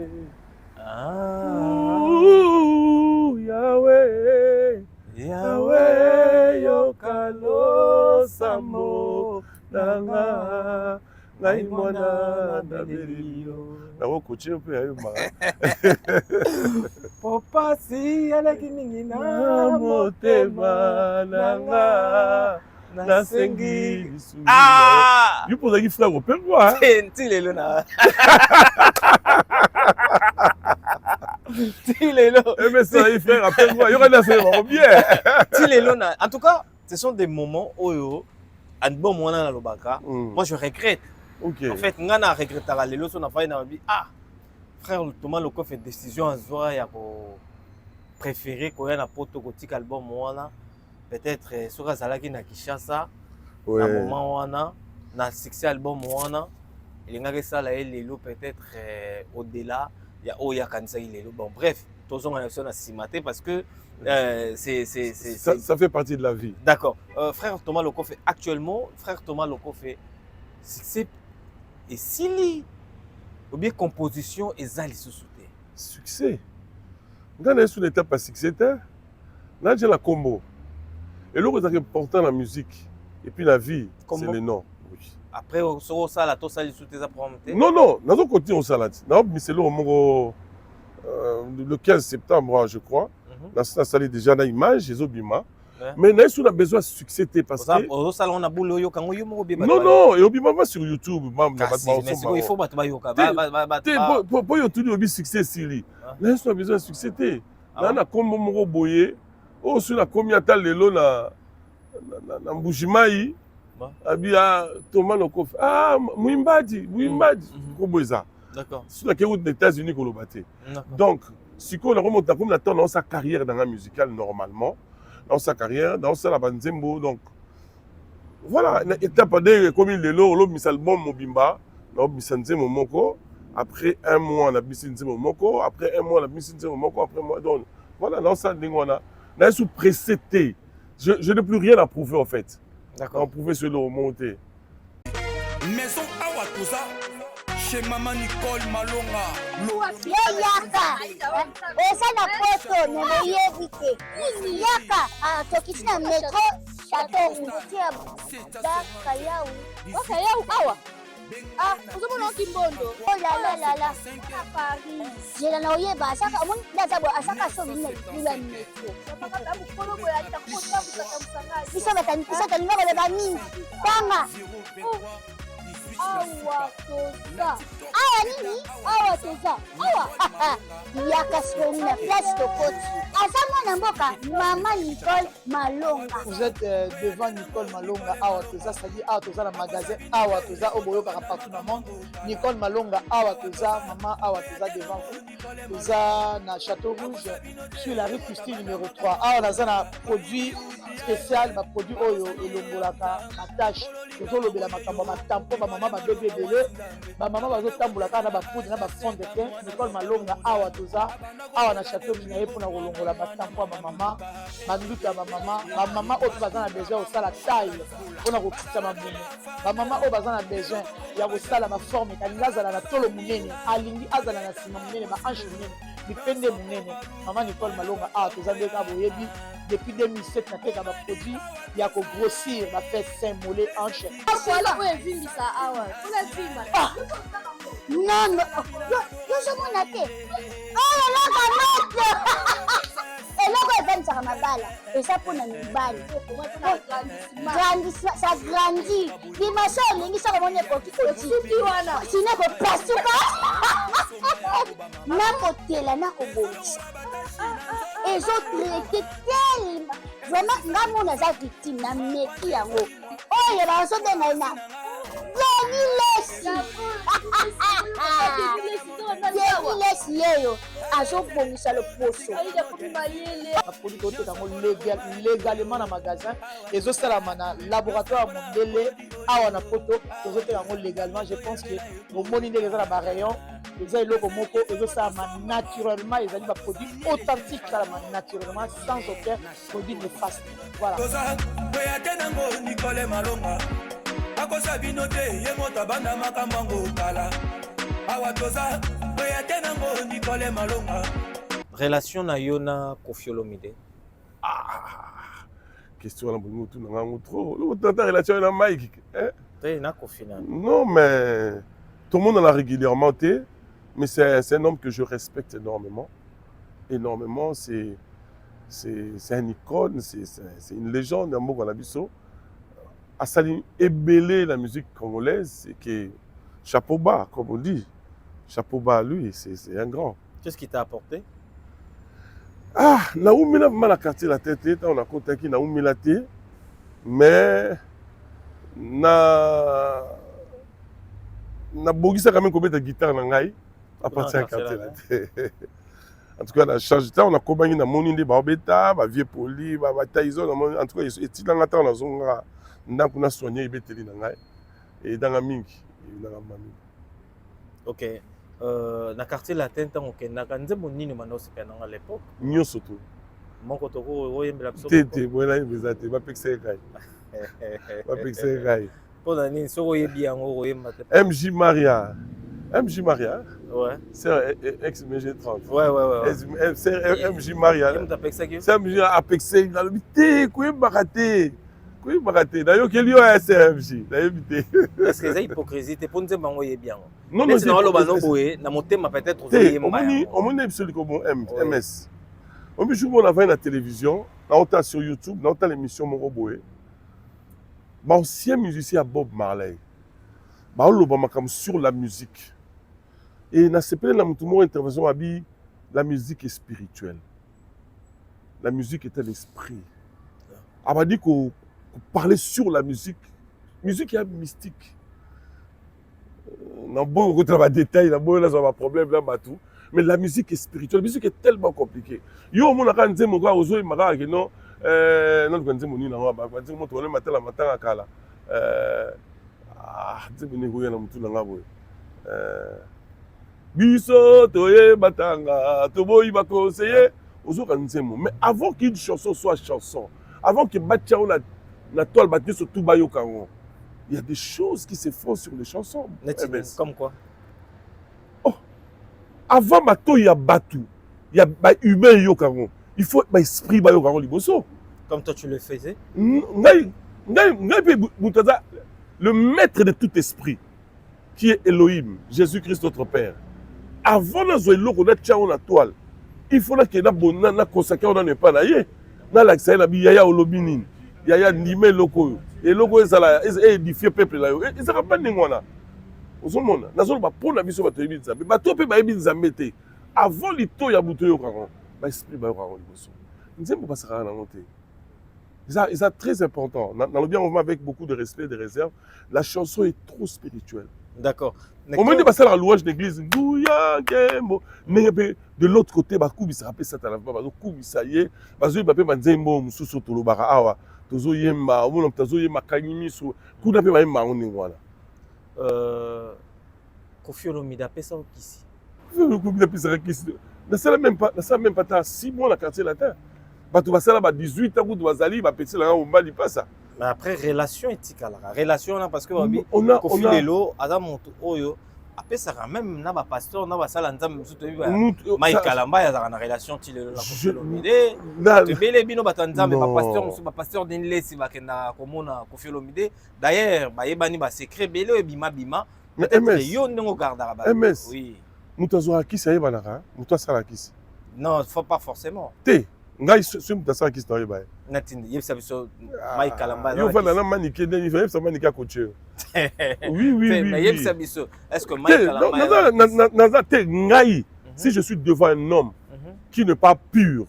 Yahweh yokalo samo nanga ngai mwana na belio na wokoche pe ayo ma popasi alaki mingi na motema nanga na sengi you pose ki frère au père quoi ti lelo na ti lelo mais ça y frère après moi yo kana c'est bien ti lelo na en tout cas ce sont des moments oyo un bon moment dans le baka moi je regrette. Okay. En fait ngana regrettera lelo so na fa na bi frère Thomas Loko fait décision à Zora ya ko préféré koya na poto kotika album wana peut-être soki azalaki na Kinshasa na moment wana na succès album wana elingaki esala ye lelo peut-être au-delà ya oyo akanisaki lelo. Bon bref tozonga na biso na nsima te parce que ça fait partie de la vie. D'accord. Frère Thomas Lokofe, actuellement, frère Thomas Lokofe, succès et Sili, ou bien composition et Zali sous-souté. Succès. Quand on est sur l'étape à succès, là j'ai la combo. Et l'autre est important dans la musique. Et puis la vie, c'est le nom. Oui. Après, on sort ça, la tosa sous tes apprenti. Non, non, nous avons continué au salade. Non, mais c'est le 15 septembre, je crois. Nous avons installé déjà une image, les Obima. Mais nous avons besoin de succès parce que... Non, non, et Obima va sur YouTube. Il faut battre Bayoka. Pour YouTube, il succès Sili. Nous avons besoin de succès. Nous avons comme Moro Boye. Oh, sur la combien de lelo na Mbujimayi. Abia Thomas Lokofe. Ah, Mouimbadi. Koboza. D'accord. Sur la route des États-Unis qu'on l'a battu. Donc, si on remonte comme dans sa carrière dans la musicale normalement, dans sa carrière, dans sa banzembo, donc voilà, étape de comme il est là, on a mis album Mobimba, on a mis Sanzemo Moko, après un mois on a mis Sanzemo Moko, après un mois on a mis Sanzemo Moko, après un mois donc voilà, dans ça on a sous précédé. Je n'ai plus rien à prouver en fait. D'accord. On pouvait se le remonter. Maison Awatusa. Chez Maman Nicole Malonga. Yaka. Esa na poto ne yebite. Yaka tokisi na metro Château Moutia. Da Kayau. Oh Kayau awa. Ah, uzomona Kimbondo. Oh la. À Paris. Jela na oyeba saka mon ndaza bo asaka so mine bila metro. Papa mukolo boya takota musaka. Biso batani ngaba ba nini. Tanga. Awa toza. Awa nini? Awa toza. Awa. Yaka soni na place Tokoti. Asa mwana mboka Maman Nicole Malonga. Vous êtes devant Nicole Malonga Awa toza, c'est-à-dire Awa toza le magasin Awa toza au boyo partout dans le monde. Nicole Malonga Awa toza, maman Awa toza devant vous. Toza na Château Rouge sur la rue Custine numéro 3. Awa naza na produit spécial, ma produit oyo elongolaka na tâche. Tozo lobela makambo ma tampon ba maman ba bébé belé, ba maman bazo tambolaka na ba poudre na ba fond de teint. Nicole Malonga Awa toza, Awa na Château Rouge na yepo na kolongola ba tampon ba maman, ba nduka ba maman oyo baza na besoin osala taille mpona kokita mabunu, ba maman oyo baza na besoin ya kosala maforme kalingi azala na tolo monene, alingi azala na nsima monene, bahanche monene, mipende monene. Maman Nicole Malonga Awa toza nde kaka boyebi depuis 2007 nateka baproduit ya kogrossir bafait sein mollet hanche. Voilà oyo evimbisa awa. Kuna vimba. Non, yozomona te. Oh loka moto. Eloko evanisaka mabala eza mpona mibali. Ça grandit. Dimension elingi soko omoni ekoki kosuki wana sino kopasuka nakotela nakobongisa ezotraite tellement vraiment nga mona aza victime na meki yango oyo bazobenga ye na Lesi yeyo azobongisa loposo baproduit toteka yango légalement na magasin ezosalama na laboratoire ya mondele awa na poto tozoteka yango légalement. Je pense que bomoni ndenge eza na barayon eza eloko moko ezosalama naturellement, ezali baproduit authentique esalama naturellement sans aucun produit néfaste. Voilà. akosa bino te ye moto abanda makambo yango kala awa toza boya te nango Nicole Malonga. Relation na yo na Koffi Olomide. Question na bongo tout na ngango trop. Le tata relation na Mike. Na Koffi na. Non mais tout le monde en a régulièrement été, mais c'est un homme que je respecte énormément. Énormément, c'est un icône, c'est une légende d'un mot qu'on a vu ça. Assaline ébélé la musique congolaise, c'est que chapeau bas, comme on dit. Chapeau bas à lui, c'est un grand. Qu'est-ce qui t'a apporté? Ah, Naoumi n'a pas la quartier la tête, on a contacté Naoumi la tête, mais na bogisa quand même combien de guitare na ngai à partir de quartier la tête. En tout cas, on a changé. On a combien de monde de Babeta, Vieux Poli, Taïzo. En tout cas, il y a dans la zone là, on a soigné Beteli et dans la Mingi. Ok. Dans le quartier latin, on a un à l'époque. Nous surtout. Mon côté, on a un Tété, voilà, il va pas pixer Gai. Pas pixer Gai. Pour l'année, si on est bien, on est MJ Maria. MJ Maria. Ouais. C'est ex-MG30. Ouais. C'est MJ Maria. C'est MJ Apexé. Il a dit, quoi, baraté. Quoi, baraté. D'ailleurs, quel lieu est MJ? D'ailleurs, est-ce que c'est hypocrisie? T'es pour nous dire qu'on est bien. Non, non, c'est pas le dans mon thème, peut-être. On est absolument comme MS. On me joue à la télévision, on est sur YouTube, on a l'émission Moroboé. Mon ancien musicien Bob Marley. On comme sur la musique. Et dans ce pays, nous intervention à la musique est spirituelle. La musique est un esprit. On m'a dit qu'on parlait sur la musique. La musique est mystique. Dans beaucoup de détails, dans beaucoup de problèmes, dans tout. Mais la musique est spirituelle. La musique est tellement compliquée. Yo, mon akan nze moka ozo imaka ke non non ko nze moni na wa ba ko nze mo to le matala matanga kala nze bone go yana mutu na ngabo biso toye batanga to boyi ba conseiller ozo kan nze mo. Mais avant qu'une chanson soit chanson, avant que batiao na toile batte sur tout bayo kango, il y a des choses qui se font sur les chansons. Comme quoi? Avant bato ya batu, il y a ba humain yo kango. Il faut ba esprit ba yo kango liboso. Comme toi tu le faisais. Ngai mutaza le maître de tout esprit qui est Elohim, Jésus-Christ notre Père. Avant na zo eloko na tchao na toile, il faut que na bona na consacrer on ne pas na ye. Na la ça na bi yaya olobini. Yaya ndime loko. Et loko ezala édifier peuple là yo. Ezala pas ningwana. Ozomona nazolo ba pona biso bato yebi nzambe bato pe ba yebi nzambe te avant lito ya buto yo kango ba esprit ba yo kango liboso nzembo basaka na ngote c'est très important dans le bien mouvement avec beaucoup de respect et de réserve. La chanson est trop spirituelle. D'accord. On me dit passer la louange d'église Gouya Gembo mais de l'autre côté ba kubi se rappelle ça ta la ba kubi ça y est bazo ba pe banzembo mususu to lobaka awa tozo yemba omona tozo yemba kanyimi su kuna pe ba yemba ngoni ngwana. Kofi Olomide a pesa au Kisi. Kofi Olomide a pesa au Kisi. Na sala même pas 6 mois na quartier latin. Bato basala ba 18 ans ou bazali ba pesa la ombali pas ça. Mais après relation éthique la relation là parce que Kofi Lelo ada monto oyo a pesa même na ba pasteur na ba sala nzambe musuto bi ba Mike Kalamba ya na relation ti Lelo na Kofi Olomide. Te bele bino ba nzambe ba pasteur musuto ba pasteur d'inlesi ba kena komona Kofi Olomide. D'ailleurs ba yebani ba secret bele e bima. Mais MS. Oui. Mutazo Kisi ayebanaka, mutasala Kisi. Non, faut pas forcément. Te, ngai sur mutasala Kisi na yeba. Natine, yebisa biso Mike Kalamba. Yo fa na manike ndeni, yebisa manike coach. Oui. Mais yebisa biso, est-ce que Mike Kalamba naza te ngai si je suis devant un homme qui n'est pas pur,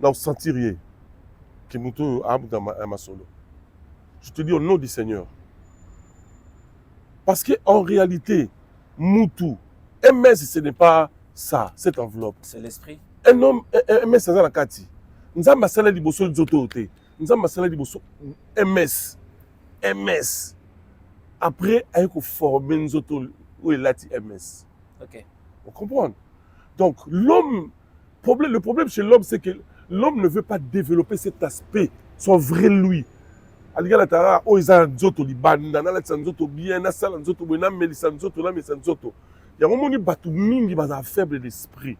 n'a senti rien. Qui muto ama solo. Je te dis au nom du Seigneur. Parce qu'en réalité, Moutou, MS, ce n'est pas ça, cette enveloppe. C'est l'esprit. Un homme, MS, c'est la Kati. Nous avons masala di bosso zotote. Nous avons masala di bosso MS. Après, il faut former nous autres où est lati MS. Ok. On comprend. Donc, l'homme, le problème chez l'homme, c'est que l'homme ne veut pas développer cet aspect, son vrai lui. Aligala tara o isa nzoto libanda na la nzoto bien na sala nzoto bona melisa nzoto la mesa nzoto ya momoni batu mingi baza faible d'esprit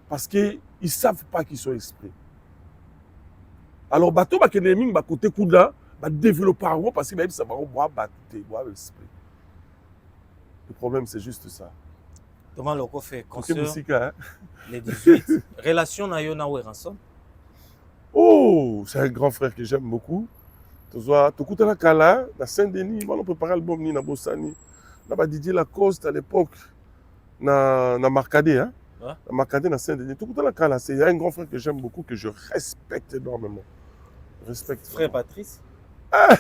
parce que ils savent pas qu'ils sont esprits. Alors bato ba kene mingi ba côté kuda ba développer parce que ba ça ba boire baté boire l'esprit. Le problème c'est juste ça. Comment le fait concert les 18 relation na yo na Weranson. Oh, c'est un grand frère que j'aime beaucoup. Tokuta la Kala, na Saint-Denis, on préparait l'album ni na Bossani. Na ba Didier Lacoste à l'époque na Marcadet hein. Ouais. Na Marcadet na Saint-Denis. Tokuta la Kala, c'est un grand frère que j'aime beaucoup que je respecte énormément. Respecte. Frère Patrice. Ah.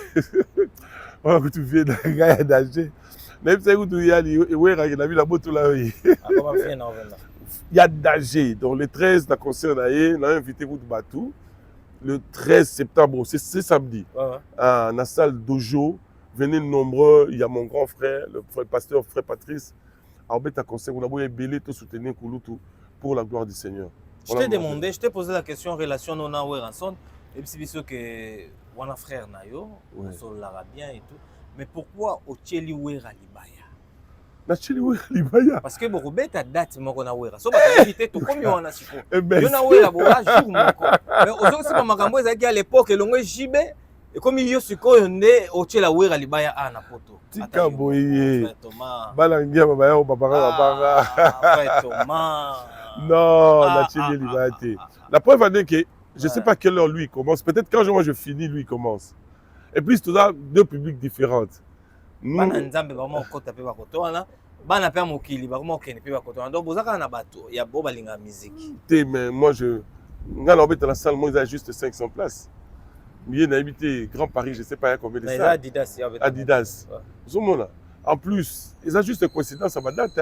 On va tu viens d'un gars d'âge. Même si tu y a dit ouais, il a vu la moto là oui. Comment faire non il y a Dagé. Donc le 13, le concert, on a invité Route Batou. Le 13 septembre, c'est samedi. À la salle Dojo, venez nombreux. Il y a mon grand frère, le pasteur frère Patrice. À un concert, on a voulu belé tout soutenir Kouloutou pour la gloire du Seigneur. Je t'ai demandé, je t'ai posé la question en relation à Ranson. Et puis c'est que on frère Nayo, on l'arabien et tout. Mais pourquoi au Tcheli Wera Libaya? Na Tcheli Wera Libaya. Parce que Borobet a date mon qu'on a Wera. So ba invité tout comme on a siko. Yo na Wera boa jour moko. Mais aujourd'hui c'est pas makambo ezaki à l'époque longo JB et comme yo siko yonde au Tchela Wera Libaya a na poto. Tika boye. Balangia babaya o babanga babanga. Thomas. Non, na Tcheli Libaya té. La preuve est que je ne sais pas quelle heure lui commence. Peut-être quand moi je finis, lui commence. Et puis, c'est deux publics différents. Nous... Donc, il y a de musique. Mais moi, dans la salle, moi, il y a juste 500 places. Il y a habité Grand Paris, je ne sais pas combien de salles. Adidas. En plus, il y a juste une coïncidence à ma date.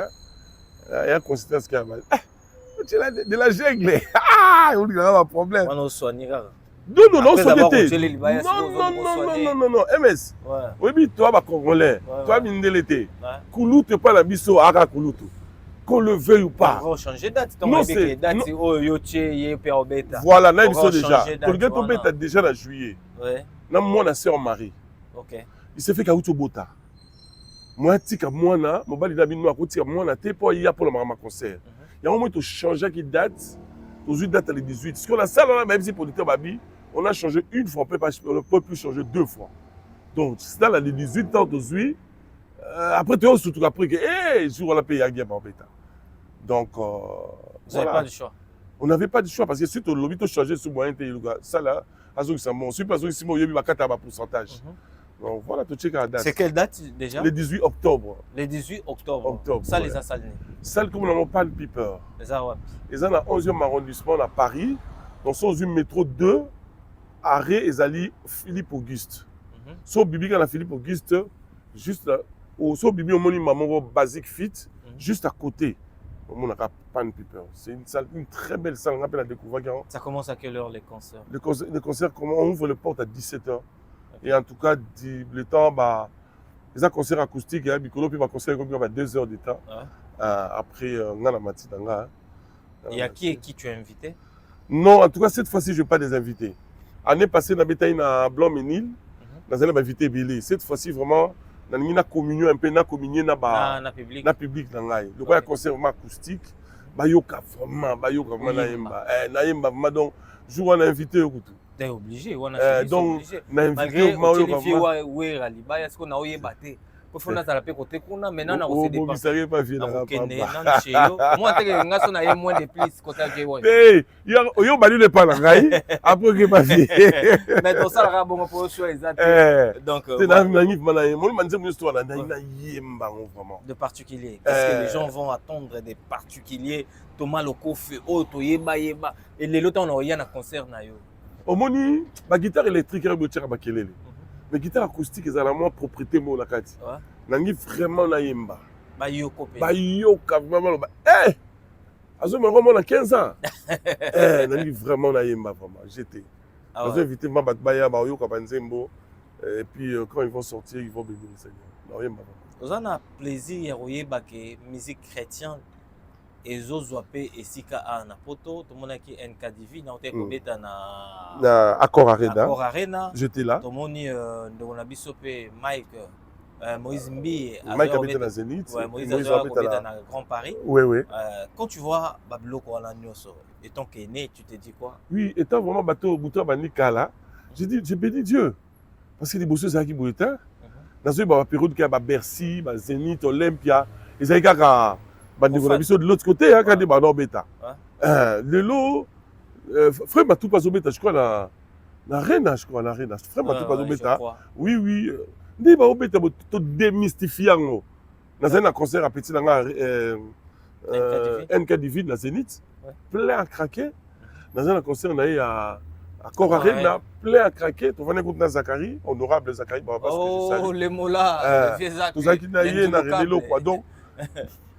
Il y a une coïncidence qui a de la jungle. Ah, il y a un problème. Non, MS. Oui, toi, Congolais. Toi, Mindelete. Kouloute, pas la biso, Ara Kouloute. Qu'on le veuille ou pas. On va changer de date. Non, c'est date. Voilà, là, ils sont déjà. Colgate Beta déjà en juillet. Là, moi, la sœur Marie. Il s'est fait Kauto Bota. Moi, tika moi, mon bali d'abino à côté, moi, na t'es pas hier pour le Marama concert. Il y a un moment où tu changes qui date. Aujourd'hui, date les 18. Parce que la salle, même si pour le Babi, on a changé une fois, on ne peut plus changer deux fois. Donc, c'est dans les 18 ans d'aujourd'hui. Après, tu as surtout appris que, jour on a payé à Guillaume. Donc, vous n'avez pas de choix. On n'avait pas de choix parce que si tu as l'objet de changer ce moyen, ça là, c'est bon. Si tu as un pourcentage. Donc voilà, tu check la date. C'est quelle date déjà? Le 18 octobre. Le 18 octobre. Ça, les a salés. Celle comme on n'a pas le piper. Les a ouais. Ils ont dans le 11e arrondissement à Paris. Donc, sont une métro 2, arrêt et Zali Philippe Auguste. So Bibi quand la Philippe Auguste, juste là, au so Bibi au monument basique fit, juste à côté. On n'a pas de piper. C'est une salle, une très belle salle. On appelle la découverte. Ça commence à quelle heure les concerts? Les concerts, on ouvre les portes à 17h. Et en tout cas, le temps, les concerts acoustiques, il y a un concert qui va 2 heures de temps. Après, on a la matinée. Et à qui tu as invité? Non, en tout cas, cette fois-ci, je ne vais pas les inviter. L'année passée, on a été à Blanc-Ménil. On a invité Billy. Cette fois-ci, vraiment, on a une communion un peu, on a communié dans le public. Donc, il y a un concert vraiment acoustique. Il y a vraiment, donc, je vais inviter. T'es obligé, on a donc, malgré que est-ce qu'on a eu battu? Pour faire ça, côté qu'on a maintenant, on s'est dépassé. Moi, je suis moins de plus côté que hey, il y a balu pas la gaille après que ma fille. Mais dans ça, la bon pour choix exact. Donc, c'est la magnifique malade. Moi, je me histoire là, de particulier. Qu'est-ce que les gens vont attendre des particuliers? Thomas Lokofe, Toyeba Yeba. Et les autres, on a eu un concert nayo. Au moni, la guitare électrique, elle est bakelele. Mais guitare acoustique, c'est la moins propriété mo la kati. Nangi vraiment na yemba. Bayoka vraiment. Eh! Azo me vraiment na 15 ans. Nangi vraiment na yemba vraiment. J'étais. J'ai invité ma batbaya bayoka banzembo et puis quand ils vont sortir, ils vont bénir le Seigneur. Na yemba. Vous en a plaisir à que musique chrétienne et Zozwape et Sika na poto tout le monde qui NK Divi na hotel kobeta na Accor Arena. J'étais là. Tout le monde de na bisope Mike Moïse Mbi habite na Zénith. Moïse habite na Grand Paris. Oui. Quand tu vois Babiloko na Nyoso étant né, tu te dis quoi? Oui, étant vraiment bateau bouton banikala, j'ai béni Dieu parce que les bosses qui boita dans une période qui a Bercy, Zénith, Olympia, ils avaient de l'autre côté, quand ils ont bêta. Le lot, frère m'a tout pas au bêta, je crois, la Arena, Frère m'a tout pas au bêta. Oui. Ils ont bêta, tout démystifiant. Dans un concert à Petit Langa, NK Divi, la Zénith, plein à craquer. Dans un concert, on a eu à Accor Arena, plein à craquer. Tu vas écouter Zachary, honorable Zachary. Oh, les mots là, tout ça qui n'a rien à révéler, quoi. Donc,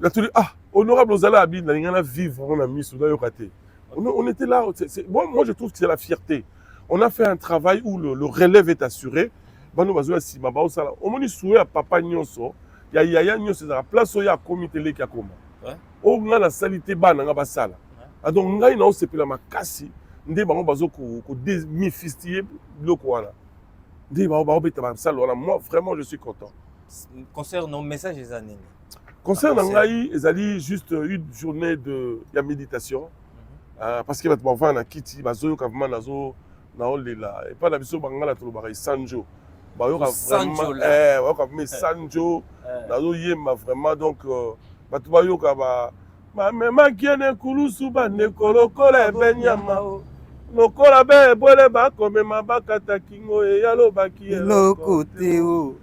Il a tout dit, ah, honorable Ozala Abid, on a vivre, on a mis sous on était là. Moi, je trouve que c'est la fierté. On a fait un travail où le relève est assuré. Bano bazo si ma ba osala. On moni soué à papa nyonso. Ya yaya nyonso za place oya comité le ki akoma. Ouais. O nga na salité ba na nga basala. Donc ngai na osepela makasi nde bango bazo ko démystifier biloko wana. Nde ba obeta ba sala wana. Moi vraiment je suis content. Concernant nos messages des années. Concernant ngai ezali juste une journée de ya méditation. Parce que bato bavanda na kiti bazo ka vraiment nazo na olela et pas na biso bangala to ba sanjo. Bayoka vraiment bayoka mais sanjo nazo yema vraiment donc bato bayoka ba mema kiene kulusu ba nekolokola ebenyama lokola be bole ba komema bakata kingo e yalo baki eloko te o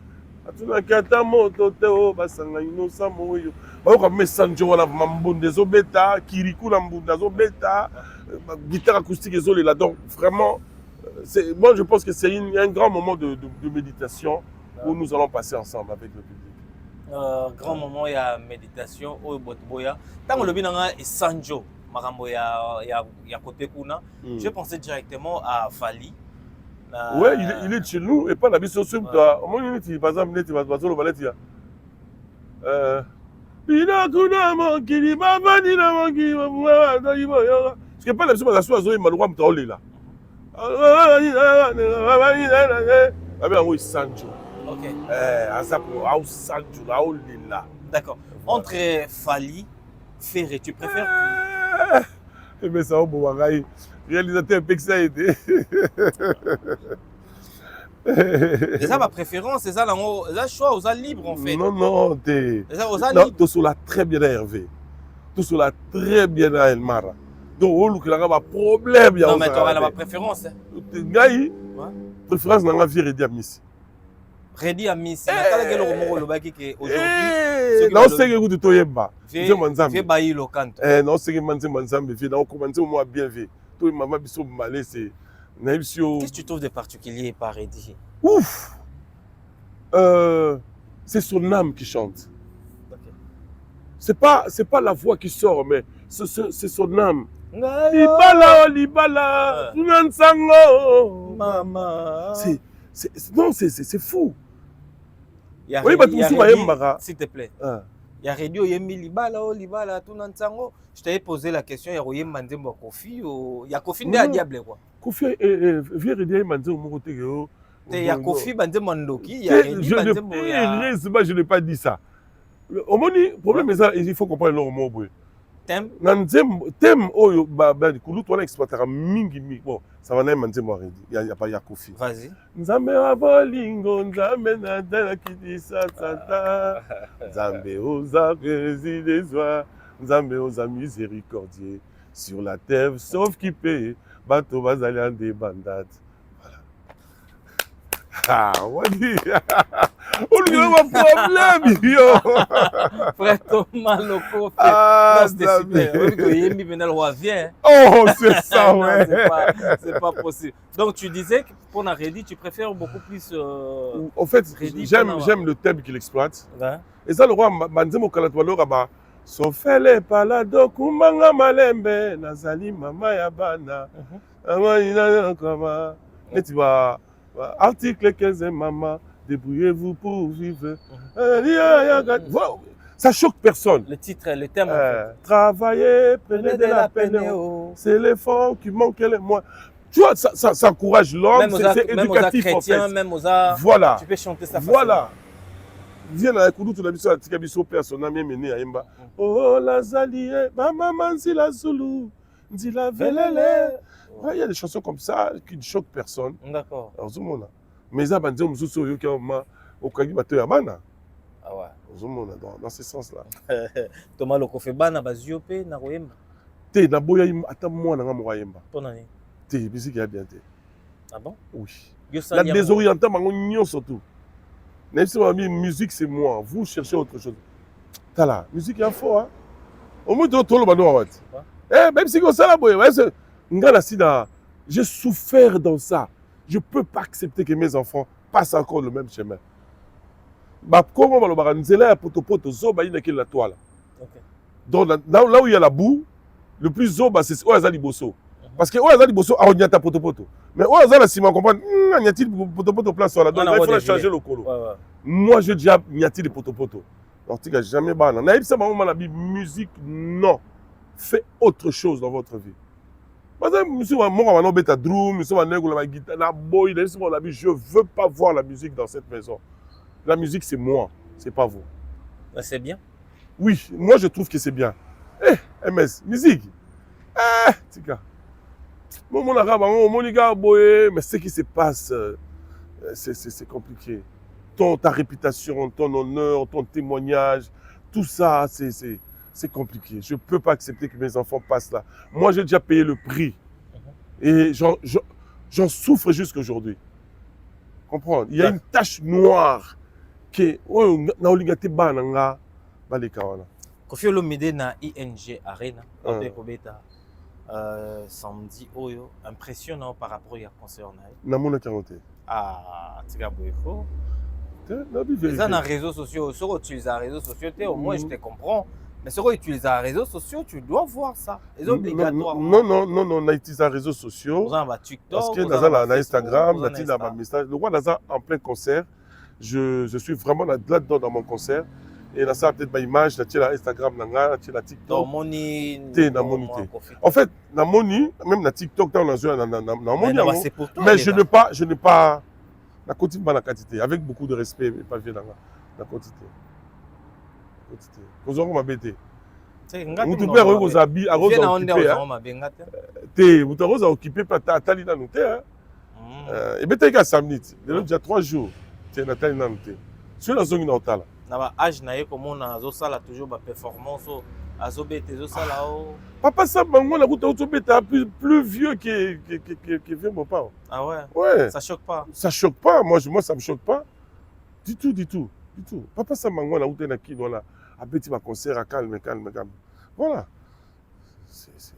atuna kata moto te o basanga inosa moyo bayoka mais sanjo wana mambunde zo beta kiriku na mbunda zo beta guitare acoustique ezolela donc vraiment moi, je pense que c'est un grand moment de méditation où nous allons passer ensemble avec le public. Grand moment, il y a méditation. Tant que le binanga est Sanjo, Marambo, il y a côté Kuna. Je pensais directement à Fali. Ouais, il est chez nous et pas la mission sur toi. Au moins, par exemple, il va se le ballet. Il a Kuna manqué, il va venir à manquer, il va parce que pas la mission de la soie, il m'a le droit de me là. D'accord. Entre Fali, Ferré, tu préfères qui? Mais ça, on va réalisateur Pexaïd. C'est ça ma préférence, c'est ça le choix, aux libre en fait. Non, t'es. Non, tu es très bien à Hervé. Tu es très bien à Elmara. Donc, on a un problème. Non, mais tu as ma préférence. Gaï, préférence dans la vie Redi à Miss. Redi à Miss. Aujourd'hui, non, c'est que tu es pas. Fais bailler le canto. Non, c'est que Manzambe fait. Donc, comment tu as bien vu. Toi, maman, biso malé, c'est. Qu'est-ce que tu trouves de particulier par Redi? Ouf! C'est son âme qui chante. C'est pas la voix qui sort, mais c'est son âme. Libala, Nansango, maman. C'est fou. Oui, s'il te plaît. Il y a Radio Yemi Libala, tout Nansango. Je t'avais posé la question, il y a Royem Mandembo Kofi, il y a Kofi à Diable quoi. Kofi vieux Radio Mandembo il y a Kofi Mandemandoki, il y a Radio Mandembo. Je n'ai pas dit ça. Au moins, le problème est ça, il faut comprendre leur mot. Thème oyo kulu to exploitera mingi bon ça va même dire moi il y a pas ya Kofi. Vas-y. Nzambe wa bolingo nzambe na dala kitisa tata nzambe oza résidezwa nzambe oza miséricordieux sur la terre sauf qui paye bato bazali en débandade. Ah, on dit. On lui a un problème, yo. Frère Thomas Loco. Ah, c'était super. Oh, c'est ça, ouais. C'est pas possible. Donc, tu disais que pour la Redi, tu préfères beaucoup plus. En fait, j'aime le thème qu'il exploite. Ouais. Et ça, le roi Manzemo Kalatwalo Raba. Sofele palado kumanga malembe nazali mama ya bana. Amana kama. Et tu vas. Article 15, maman, débrouillez-vous pour vivre. Ça choque personne. Le titre, le thème. Travaillez, prenez de la peine. C'est l'effort qui manque les moyens. Tu vois, ça encourage l'homme, c'est éducatif en fait. Même aux voilà. Tu peux chanter ça voilà. Viens à Koudou, tu l'as vu sur la Tikabiso, personne n'a même mené à Yemba. Oh, la Zalie, maman, Nzila Zulu, Nzila Velele. Il y a des chansons comme ça qui ne choquent personne. D'accord. Mais ça, c'est un peu qui au Kagi Bateau Yamana. Ah ouais. Dans ce sens-là. Thomas Lokofe Bana, Baziope, Naroyemba. Té, Naboya, attends moi, Namoyemba. Ton année. Té, musique est bien. Ah bon? Oui. La désorientée, c'est surtout. Même si ma musique, c'est moi. Vous cherchez autre chose. T'as là, musique est fort. Au moins, tu as tout le monde. Même si c'est ça, j'ai souffert dans ça. Je ne peux pas accepter que mes enfants passent encore le même chemin. Bakongo balobaka nzela ya potopoto zoba inaki la toile. Okay. Donc là où il y a la boue, le plus zoba c'est oyaza liboso. Parce que oyaza liboso a onyata potopoto. Mais oyaza la sima comprendre, n'y a-t-il potopoto place là. Donc il faut changer le colo. Ouais. Moi je dis n'y a-t-il des potopoto. Donc tu n'as jamais bana. Naïb ça maman la musique non. Fais autre chose dans votre vie. Parce que monsieur moi on beta drum, monsieur on nègre la guitare, la boy, je veux pas voir la musique dans cette maison. La musique c'est moi, c'est pas vous. C'est bien. Oui, moi je trouve que c'est bien. Eh, MS, musique. Tika. Mais ce qui se passe, c'est compliqué. Ta réputation, ton honneur, ton témoignage, tout ça, c'est compliqué. Je ne peux pas accepter que mes enfants passent là. Moi, j'ai déjà payé le prix. Et j'en souffre jusqu'à aujourd'hui. Comprends? Il y a une tache noire que Kofi Olomide na ING Arena, Kobeta samedi oyo, impressionnant par rapport à concert na. Namona Karote. Ah, tika boyko. Les gens réseaux sociaux, sur utiliser les réseaux sociaux, au moins je te comprends. Mais sur utiliser les réseaux sociaux, tu dois voir ça. C'est obligatoire. Non, on utilise les réseaux sociaux. Vous avez TikTok. Parce que dans la Instagram, on a message. Le roi Naza en plein concert. Je suis vraiment là-dedans dans mon concert. Et là, ça peut-être ma image, là, Instagram, là, TikTok. Dans Moni. En fait, dans Moni, même dans TikTok, dans Moni. Mais je n'ai pas la quantité dans la quantité. Avec beaucoup de respect, mais pas bien dans la quantité. Vous aurez ma bête. Vous pouvez vous habiller à rose occupé. Vous avez occupé par ta talina nous. Et bien, tu as samedi. Déjà 3 jours. Tu as une talina nous. Sur la zone d'Otala. Na âge na ye comme on a sala toujours ba performance azobete sala o papa ça bango na kuta otobeta plus vieux que vieux mon père. Ah ouais. Ouais. Ça choque pas. Ça choque pas. Moi ça me choque pas. Du tout. Papa ça bango na kuta na ki voilà a petit ba concert à calme. Voilà.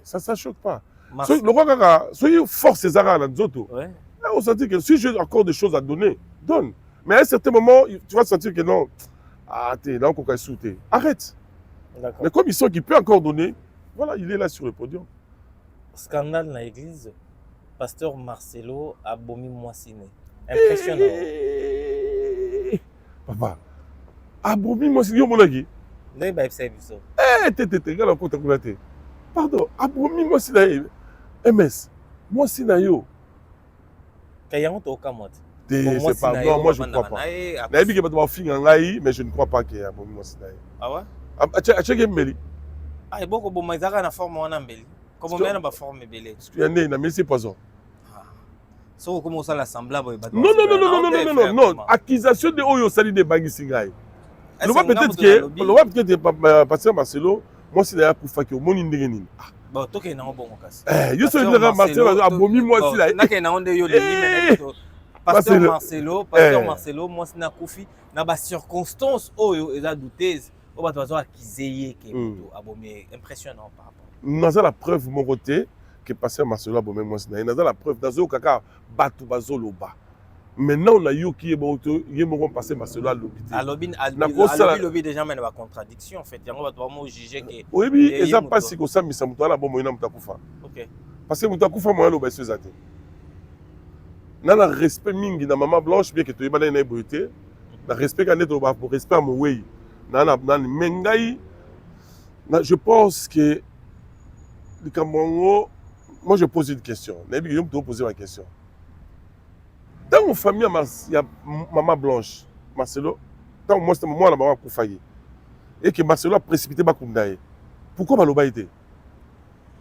Ça choque pas. Le roi kaka soyez force ezara na nzoto. Ouais. Là on sentit que si j'ai encore des choses à donner, donne. Mais à un certain moment, tu vas sentir que non. Ah, t'es là, on peut sauter. Arrête. Mais comme ils sont qui peut encore donner, voilà, il est là sur le podium. Scandale dans l'église, pasteur Marcelo a bomi Moissine. Impressionnant. Papa, a bomi Moissine, yo monagi. Là, il ça. Regarde encore ta coulate. Pardon, a bomi Moissine. MS, Moissine yo. Kayango to kamote. C'est pas non, moi je ne crois pas. Mais je ne crois pas qu'il y a un bon moment. Ah ouais? Ah, et beaucoup de gens ont forme en Ambeli. Comment on a une forme belée? Parce qu'il y a un c'est poison. So comment ça l'assemblée? Non. Accusation de Oyo Sali de Bangisingai. Le roi peut-être que pasteur Marcelo, moi c'est d'ailleurs pour faire que mon indéni. Bon, toi qui es un bon cas. Je suis le Marcelo a bomi moi si là. N'a qu'un on de yo le Pasteur Marcelo, moi c'est na Kofi, na ba circonstance oyo eza douteuse, o ba tozo akizeye ke moto abomé impressionnant par rapport. Naza la preuve mon côté que pasteur Marcelo abomé moi c'est naza la preuve dazo kaka batu bazoloba. Maintenant on a yo qui est bon yé mo passer Marcelo à l'hôpital. À lobby déjà mais na contradiction en fait, yango ba to mo juger que oui, eza pas si ko ça misa moto ala bomo ina mutakufa. OK. Parce que mutakufa mo lo ba sezate. Nana respect mingi na maman blanche bien que tu ibana na boyete na respect quand neto ba pour respect à mon way nana mengai je pense que le Cameroun moi je pose une question nabi yo me poser ma question dans mon famille il y a maman blanche Marcelo tant moi c'est moi la maman kufaye et que Marcelo a précipité ba kundaye pourquoi baloba été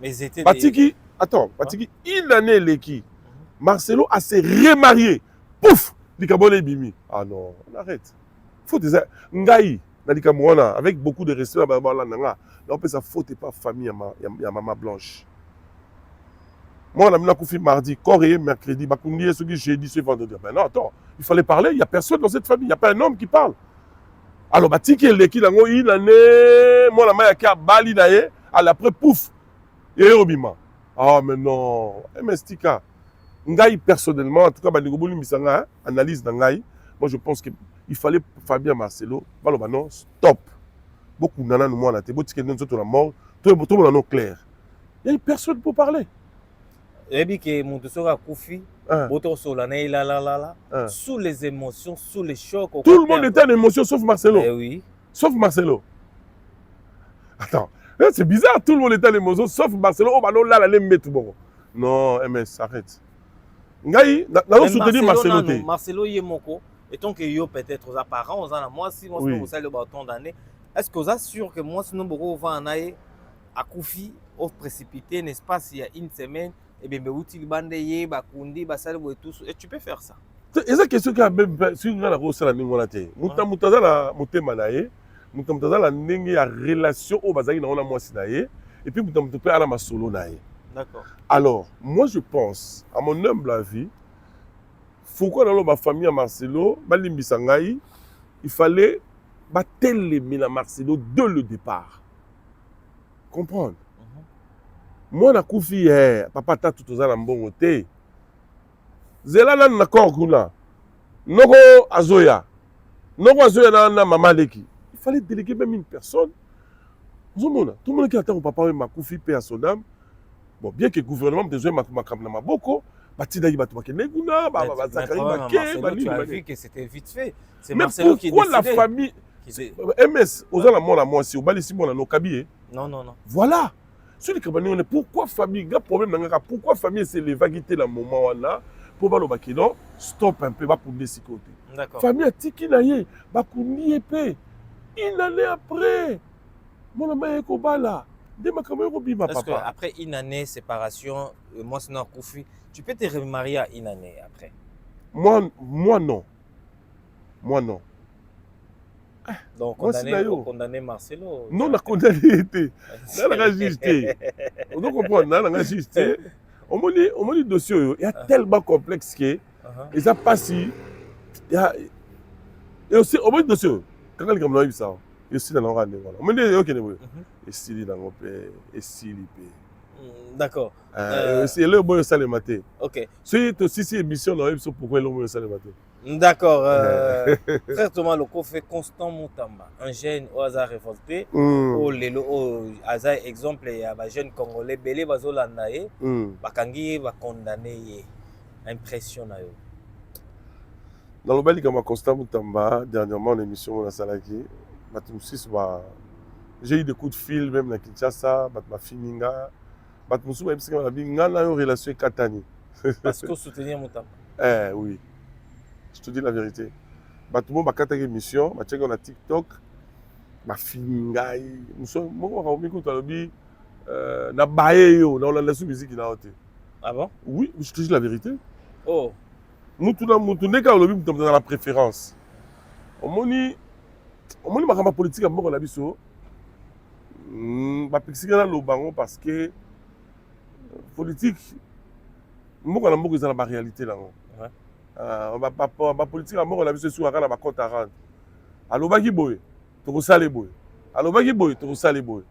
mais c'était Patiki Patiki il en est l'équipe. Marcelo a se remarié. Pouf! Likabone bimi. Ah non, on arrête. Faut des ngai na likamona avec beaucoup de respect là nanga. Là on peut sa faute pas famille ya maman blanche. Moi on a mis la koufi mardi, coré mercredi, bakundi ce qui jeudi ce vendredi. Ben non, attends, il fallait parler, il y a personne dans cette famille, il y a pas un homme qui parle. Alors batiki leki lango il ané, moi la maya ka bali naé, après pouf. Et obima. Ah mais non, MSTK. Ngai personnellement, en tout cas, analyse dans Ngai, moi je pense qu'il il fallait Fabien Marcelo, baloba non, stop. Beaucoup nana nous moi la té, beaucoup de gens la mort, tout le monde en clair. Il y a personne pour parler. Et puis que mon dossier a Koufi, Boto Solana, là, sous les émotions, sous les chocs. Tout le monde était en émotion sauf Marcelo. Eh oui. Sauf Marcelo. Attends, c'est bizarre, tout le monde était en émotion sauf Marcelo. Oh, bah non, là, les mettre bon. Non, MS, arrête. Ngai, n'a soutenir Marcelo. Marcelo Yemoko, et tant que yo peut-être aux apparents, aux ans, moi, si moi, je suis le bâton d'année, est-ce que vous êtes sûr que moi, sinon, beaucoup va en aller à Koufi, au précipité, n'est-ce pas, s'il y a une semaine, et bien, outil bandé, bakundi, basal, et tout, et tu peux faire ça. Et ça, question qui a même, si on a la grosse la ningo la té, moutaza la moutema nae, moutaza la ningue a relation au bazaki na on a moi sinae, et puis moutaza la masolo nae. D'accord. Alors, moi je pense, à mon humble avis, pourquoi dans ma famille à Marcelo, Balimbi Sangaï, il fallait télémer la Marcelo dès le départ. Comprendre? Moi, na koufi, papa ta tout aux alambons au thé. Zela nan na korguna. Noko azoya. Noko azoya na maman leki. Il fallait déléguer même une personne. Tout le monde qui attend au papa ma koufi paix à son âme. Bon, bien que le gouvernement besoin ma boko, tu as vu que c'était vite fait. C'est Marcelo qui décidait. Pourquoi la famille MS, aux la mort à moi si au bali si mon cabier. Non, non, non. Voilà. Sur les Camerounais, pourquoi famille, il y a problème dans pourquoi famille c'est les vaguités la moment là pour balo bakino stop un peu va pour des côté. D'accord. Famille a tiki naie, ba kundi épée. Une année après, mon ami est kobala. Parce qu'après une année séparation, moi c'est un Koufi, tu peux te remarier à une année après. Moi non. Moi non. Donc condamner Marcelo. Non, on a condamné. On a ajusté. On doit comprendre, on a ajusté. On m'a dit dossier, il y a tellement complexe que et ça passe. Et aussi, on m'a dit dossier. Quand les Camerounais ont ça, il y a aussi dans l'orane. On m'a dit, ok, et s'il est dans mon père, et s'il y paie. D'accord. C'est là où ça le matin. Ok. C'est aussi une émission dans l'émission pourquoi l'homme ça le matin. D'accord. Frère Thomas Loko fait Constant Moutamba, un jeune au hasard révolté. Au hasard exemple, il y a un jeune Congolais, Belé Bazolandaye, Bakangi va condamner. Impression. Dans le bali comme Constant Moutamba, dernièrement l'émission on a salaki, j'ai eu des coups de fil même dans Kinshasa, ma Fininga, Batmoussou même si on a vu une relation Katani. Parce que soutenir Moutamba. Oui. Je te dis la vérité. Batoumo ba kata émission, ba check on a TikTok, ba Fininga, moi on m'écoute à l'obi na baé yo, na la musique na hote. Ah bon? Oui, je te dis la vérité. Oh. Nous n'est qu'à l'obi dans la préférence. On moni ma politique à moko na biso. Ba pixika lo bango parce que politique moko na moko za la réalité là. Ma politique à moko na biso sur na ba compte à rendre. Alobaki boy, to sale boy. Alobaki boy, to sale boy.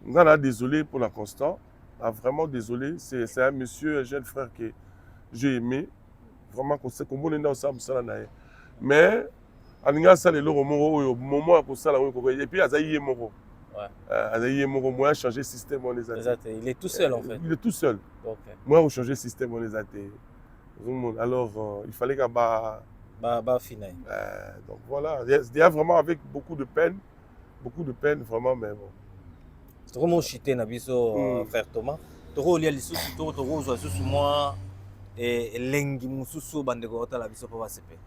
On a désolé pour la Constant. Vraiment désolé, c'est un monsieur, un jeune frère que j'ai aimé. Vraiment qu'on sait qu'on est ensemble ça là. Mais aninga ça le moment ko sala et puis azaïe moko. Azaïe moko moi changer système on les a. Il est tout seul en fait. Il est tout seul. OK. Moi on changer système on les a. Alors il fallait qu'à ba finir. Donc voilà, il y a vraiment avec beaucoup de peine vraiment mais bon. C'est vraiment chité na biso frère Thomas. Toro lia lisusu toro zo susu moi et lengi mususu bandeko ota la biso pa basepe.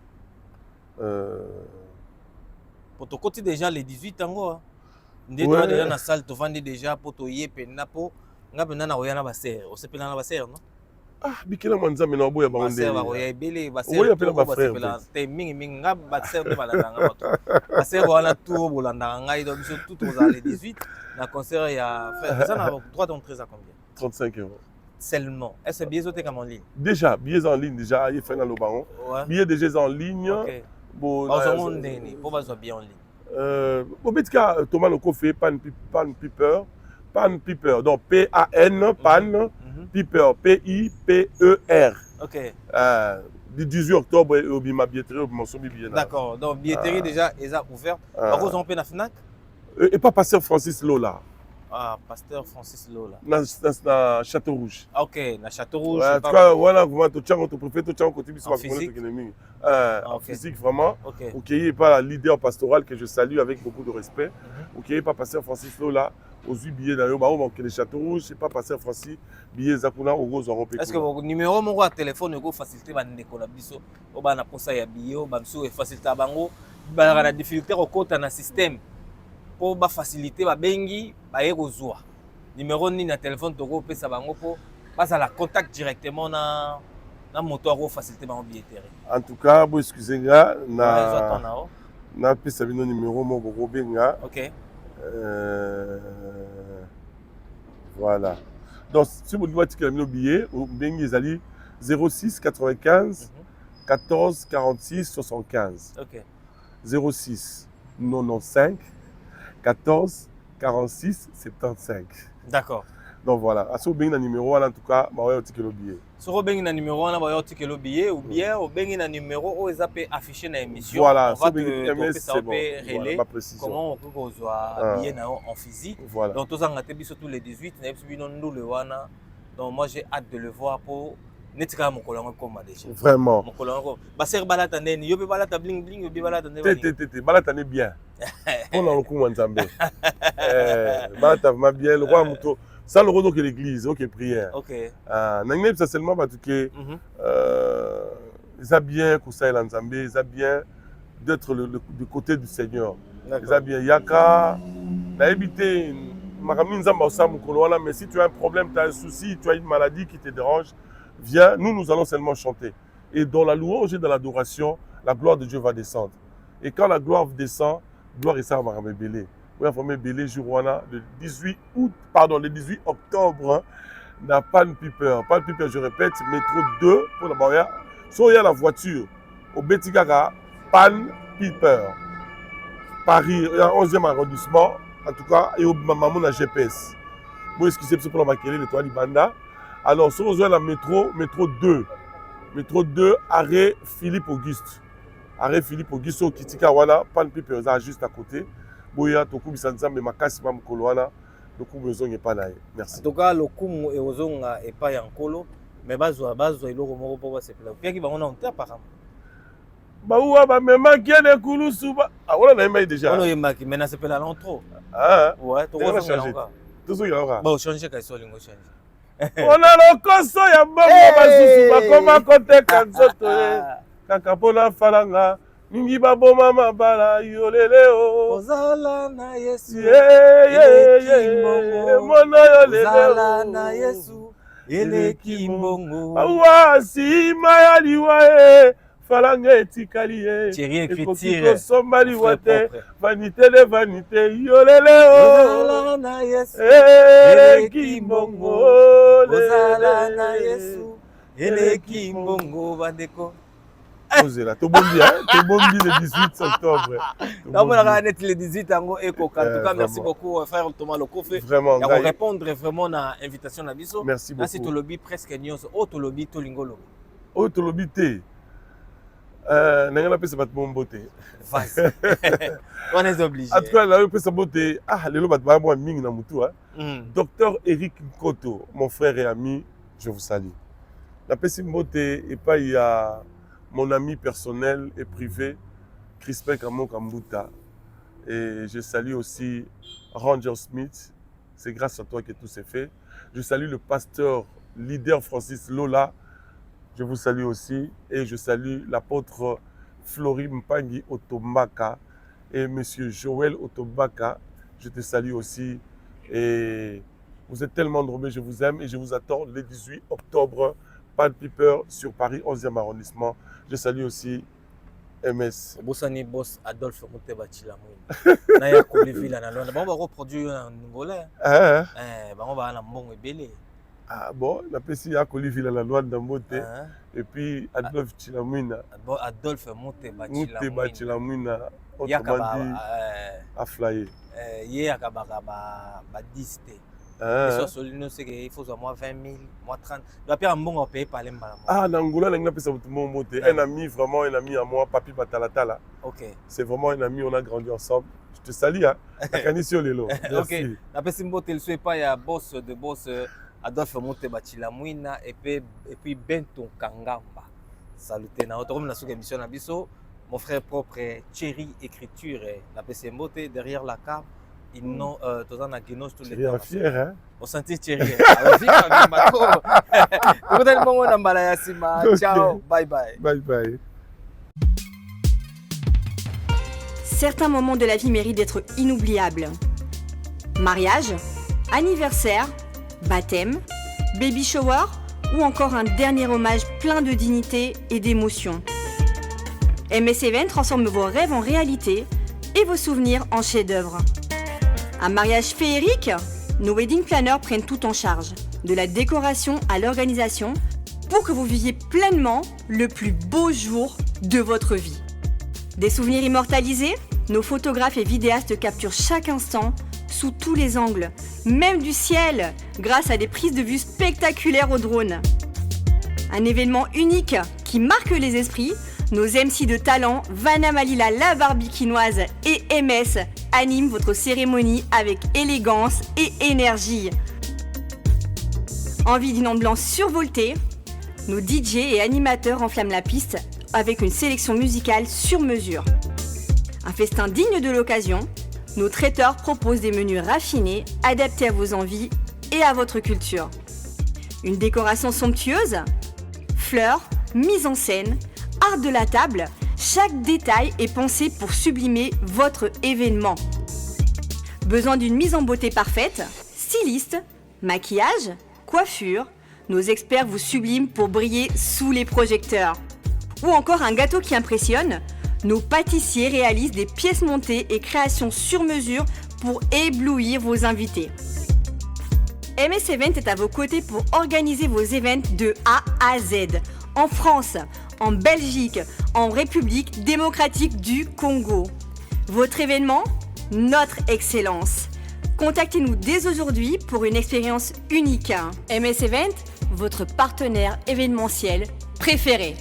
Pour ton côté déjà les 18 ans ndé toi déjà na salle to vandi déjà pour to yepe na po ngapena na oyana ba serre o sepela na ba serre non. Bikela mwanza mena boya ba onde ba oya bele ba serre ba sepela te mingi ngap ba serre de balanda ngabato ba serre wana tout bolanda ngai do biso tout aux les 18 na concert il y a ça na droit d'entrée à combien? 35 €. Seulement. Est-ce que billets sont comme en ligne? Déjà, billets en ligne, déjà, il fait dans le baron. Billets déjà en ligne. Ok. Bon, pour avoir bien en ligne. Au petit cas, Thomas Loko fait Pan Piper. Donc Pan, Piper, Piper. Ok. du 18 octobre au bima billetterie au bima sobi billet. D'accord. Donc billetterie déjà est ouverte. Par contre on peut na Fnac. Et pas pasteur Francis Lola. Ah, pasteur Francis Lola. Na Château Rouge. Ah, OK, na Château Rouge. En tout cas, voilà, vous m'avez tout préfet, tout côté en physique. En physique, vraiment. OK. Vous n'ayez pas la leader pastoral que je salue avec beaucoup de respect. Vous n'ayez pas pasteur Francis Lola. Aux 8 billets dans le Château Rouge, c'est pas pasteur Francis, billets Zakuna, au Rose Européen. Est-ce que votre numéro mon téléphone go faciliter ba ndeko na biso o ba na posa ya billet ba mso e faciliter bango ba na difficulté ko kota na système pour ba faciliter ba bengi ba ye kozwa numéro ni na téléphone to ko pesa bango po basa la contact directement na moto ko faciliter ba billetterie. En tout cas, vous excusez-moi na pesa bino numéro mo go benga. OK. Voilà. Donc, si vous voulez tirer le billet, vous avez 06 95 14 46 75. OK. 06 95 14 46 75. D'accord. Donc voilà. À ce moment numéro, en tout cas, vous avez tirer le billet. Sur le numéro, on va tirer le billet ou bien au numéro où ils appellent affiché dans l'émission. Voilà. On va te relais comment on peut avoir billet en physique. Voilà. Donc tous tous les 18, donc moi j'ai hâte de le voir pour netika mokolongo comme déjà. Vraiment. Mokolongo. Baser balata neni, yo be balata bling bling, yo be balata neni. Té balata ne bien. On a beaucoup Nzambe. Balata va bien le roi muto. Ça le rôle de l'église, OK prière. OK. Nangné ça seulement parce que ils a bien conseil Nzambe, ils a bien d'être du côté du Seigneur. Ils a bien yaka na éviter makamni Nzamba osa mukolo wana, mais si tu as un problème, tu as un souci, tu as une maladie qui te dérange, viens, nous allons seulement chanter. Et dans la louange et dans l'adoration, la gloire de Dieu va descendre. Et quand la gloire descend, gloire et ça va me belé. Oui, informé belé Juruana le 18 octobre dans Pan Piper. Pan Piper, je répète, métro 2 pour la barrière. Soit il y a la voiture au Betigara, Pan Piper. Paris, 11e arrondissement, en tout cas, et au Mamamou GPS. Bon, excusez moi pour la maquiller, l'étoile Ibanda. Alors, si on a la métro 2. Métro 2, arrêt Philippe Auguste. Arrêt Philippe Auguste, au Kitika Wana, Pan Piper, juste à côté. Boya, Toku Bisanzam, mais Makasi Mam Koloana, le coup besoin n'est pas là. Merci. En tout cas, le coup est aux ongles et pas en colo, mais Bazoa, il aura mon repos, c'est là. Puis, il va en enterrer apparemment. Baoua, mais Makia de Kouloussouba. Ah, on a aimé déjà. On a aimé, mais c'est pas l'intro. Ah, ouais, tu vas changer. Tout ce qu'il y aura. Bon, changer, qu'elle soit lingo change. On a le conseil à Bamba, comment compter Kanzoto, Kakapona Falanga. Mingi babo mama bala yoleleo Ozala na Yesu mono yoleleo Ozala na Yesu eleki mbongo awa si maya liwa falanga etikali Thierry écriture somba liwa te vanité de vanité yoleleo Ozala na Yesu eleki mbongo Ozala na Yesu eleki mbongo bandeko. Là, tout bon bien le 18 octobre. Le 18 en tout cas, merci beaucoup, frère Thomas Lokofe. Vraiment. Il va répondre vraiment à l'invitation à Bisso. Merci beaucoup. Là, c'est tout lobby presque nios. Oh, tout lobby, tout lingolo. Oh, tout lobby, t'es. N'ayant pas cette bonne beauté. On est obligé. En tout cas, là, on sa beauté. Ah, le lobat va moi ming na mutu. Docteur Eric Nkoto, mon frère et ami, je vous salue. La petite beauté et pas il y a mon ami personnel et privé, Crispin Kamon Kambuta. Et je salue aussi Ranger Smith. C'est grâce à toi que tout s'est fait. Je salue le pasteur leader Francis Lola. Je vous salue aussi. Et je salue l'apôtre Flori Mpangi Otombaka et monsieur Joël Otombaka. Je te salue aussi. Et vous êtes tellement nombreux, je vous aime et je vous attends le 18 octobre. Pan Piper sur Paris, 11e arrondissement. Je salue aussi MS. Bossani boss Adolphe Mouteba Chilamouine. Naya Kolivila na Londres. On va reproduire un Ngolais. On va en bon et belé. Ah bon, la PC a Kolivila la loi d'Ambote. Et puis Adolphe Chilamouine. Adolphe Mouteba Chilamouine. Autrement dit, à flyer. Yé akabaka ba diste. Sur Solino, c'est qu'il faut au moins 20 000, moins 30. Donc, après, un bon, on paye par les malades. Ah, Nangola, un ami, vraiment un ami à moi, Papi Batalatala. Ok. C'est vraiment un ami, on a grandi ensemble. Je te salue, hein. Ok. Après, si je ne sais pas, il y a boss de boss Adolphe Monte Bachilamouina et puis Benton Kangamba. Salut, na autorom na souka émission na biso. Mon frère propre Thierry Écriture, la PC Mbote derrière la cam. Ils n'ont tous en aguinos tous les temps. Fier, hein? On sentit Thierry. Ciao, bye bye. Bye bye. Certains moments de la vie méritent d'être inoubliables. Mariage, anniversaire, baptême, baby shower ou encore un dernier hommage plein de dignité et d'émotion. MS Event transforme vos rêves en réalité et vos souvenirs en chefs-d'œuvre. Un mariage féerique, nos wedding planners prennent tout en charge, de la décoration à l'organisation, pour que vous viviez pleinement le plus beau jour de votre vie. Des souvenirs immortalisés, nos photographes et vidéastes capturent chaque instant sous tous les angles, même du ciel, grâce à des prises de vue spectaculaires au drone. Un événement unique qui marque les esprits, nos MC de talent, Vanna Malila la Barbikinoise et MS animent votre cérémonie avec élégance et énergie. Envie d'une ambiance survoltée, nos DJ et animateurs enflamment la piste avec une sélection musicale sur mesure. Un festin digne de l'occasion, nos traiteurs proposent des menus raffinés, adaptés à vos envies et à votre culture. Une décoration somptueuse, fleurs, mise en scène, art de la table, chaque détail est pensé pour sublimer votre événement. Besoin d'une mise en beauté parfaite, styliste, maquillage, coiffure, nos experts vous subliment pour briller sous les projecteurs. Ou encore un gâteau qui impressionne, nos pâtissiers réalisent des pièces montées et créations sur mesure pour éblouir vos invités. MS Event est à vos côtés pour organiser vos événements de A à Z, en France, en Belgique, en République démocratique du Congo. Votre événement, notre excellence. Contactez-nous dès aujourd'hui pour une expérience unique. MS Event, votre partenaire événementiel préféré.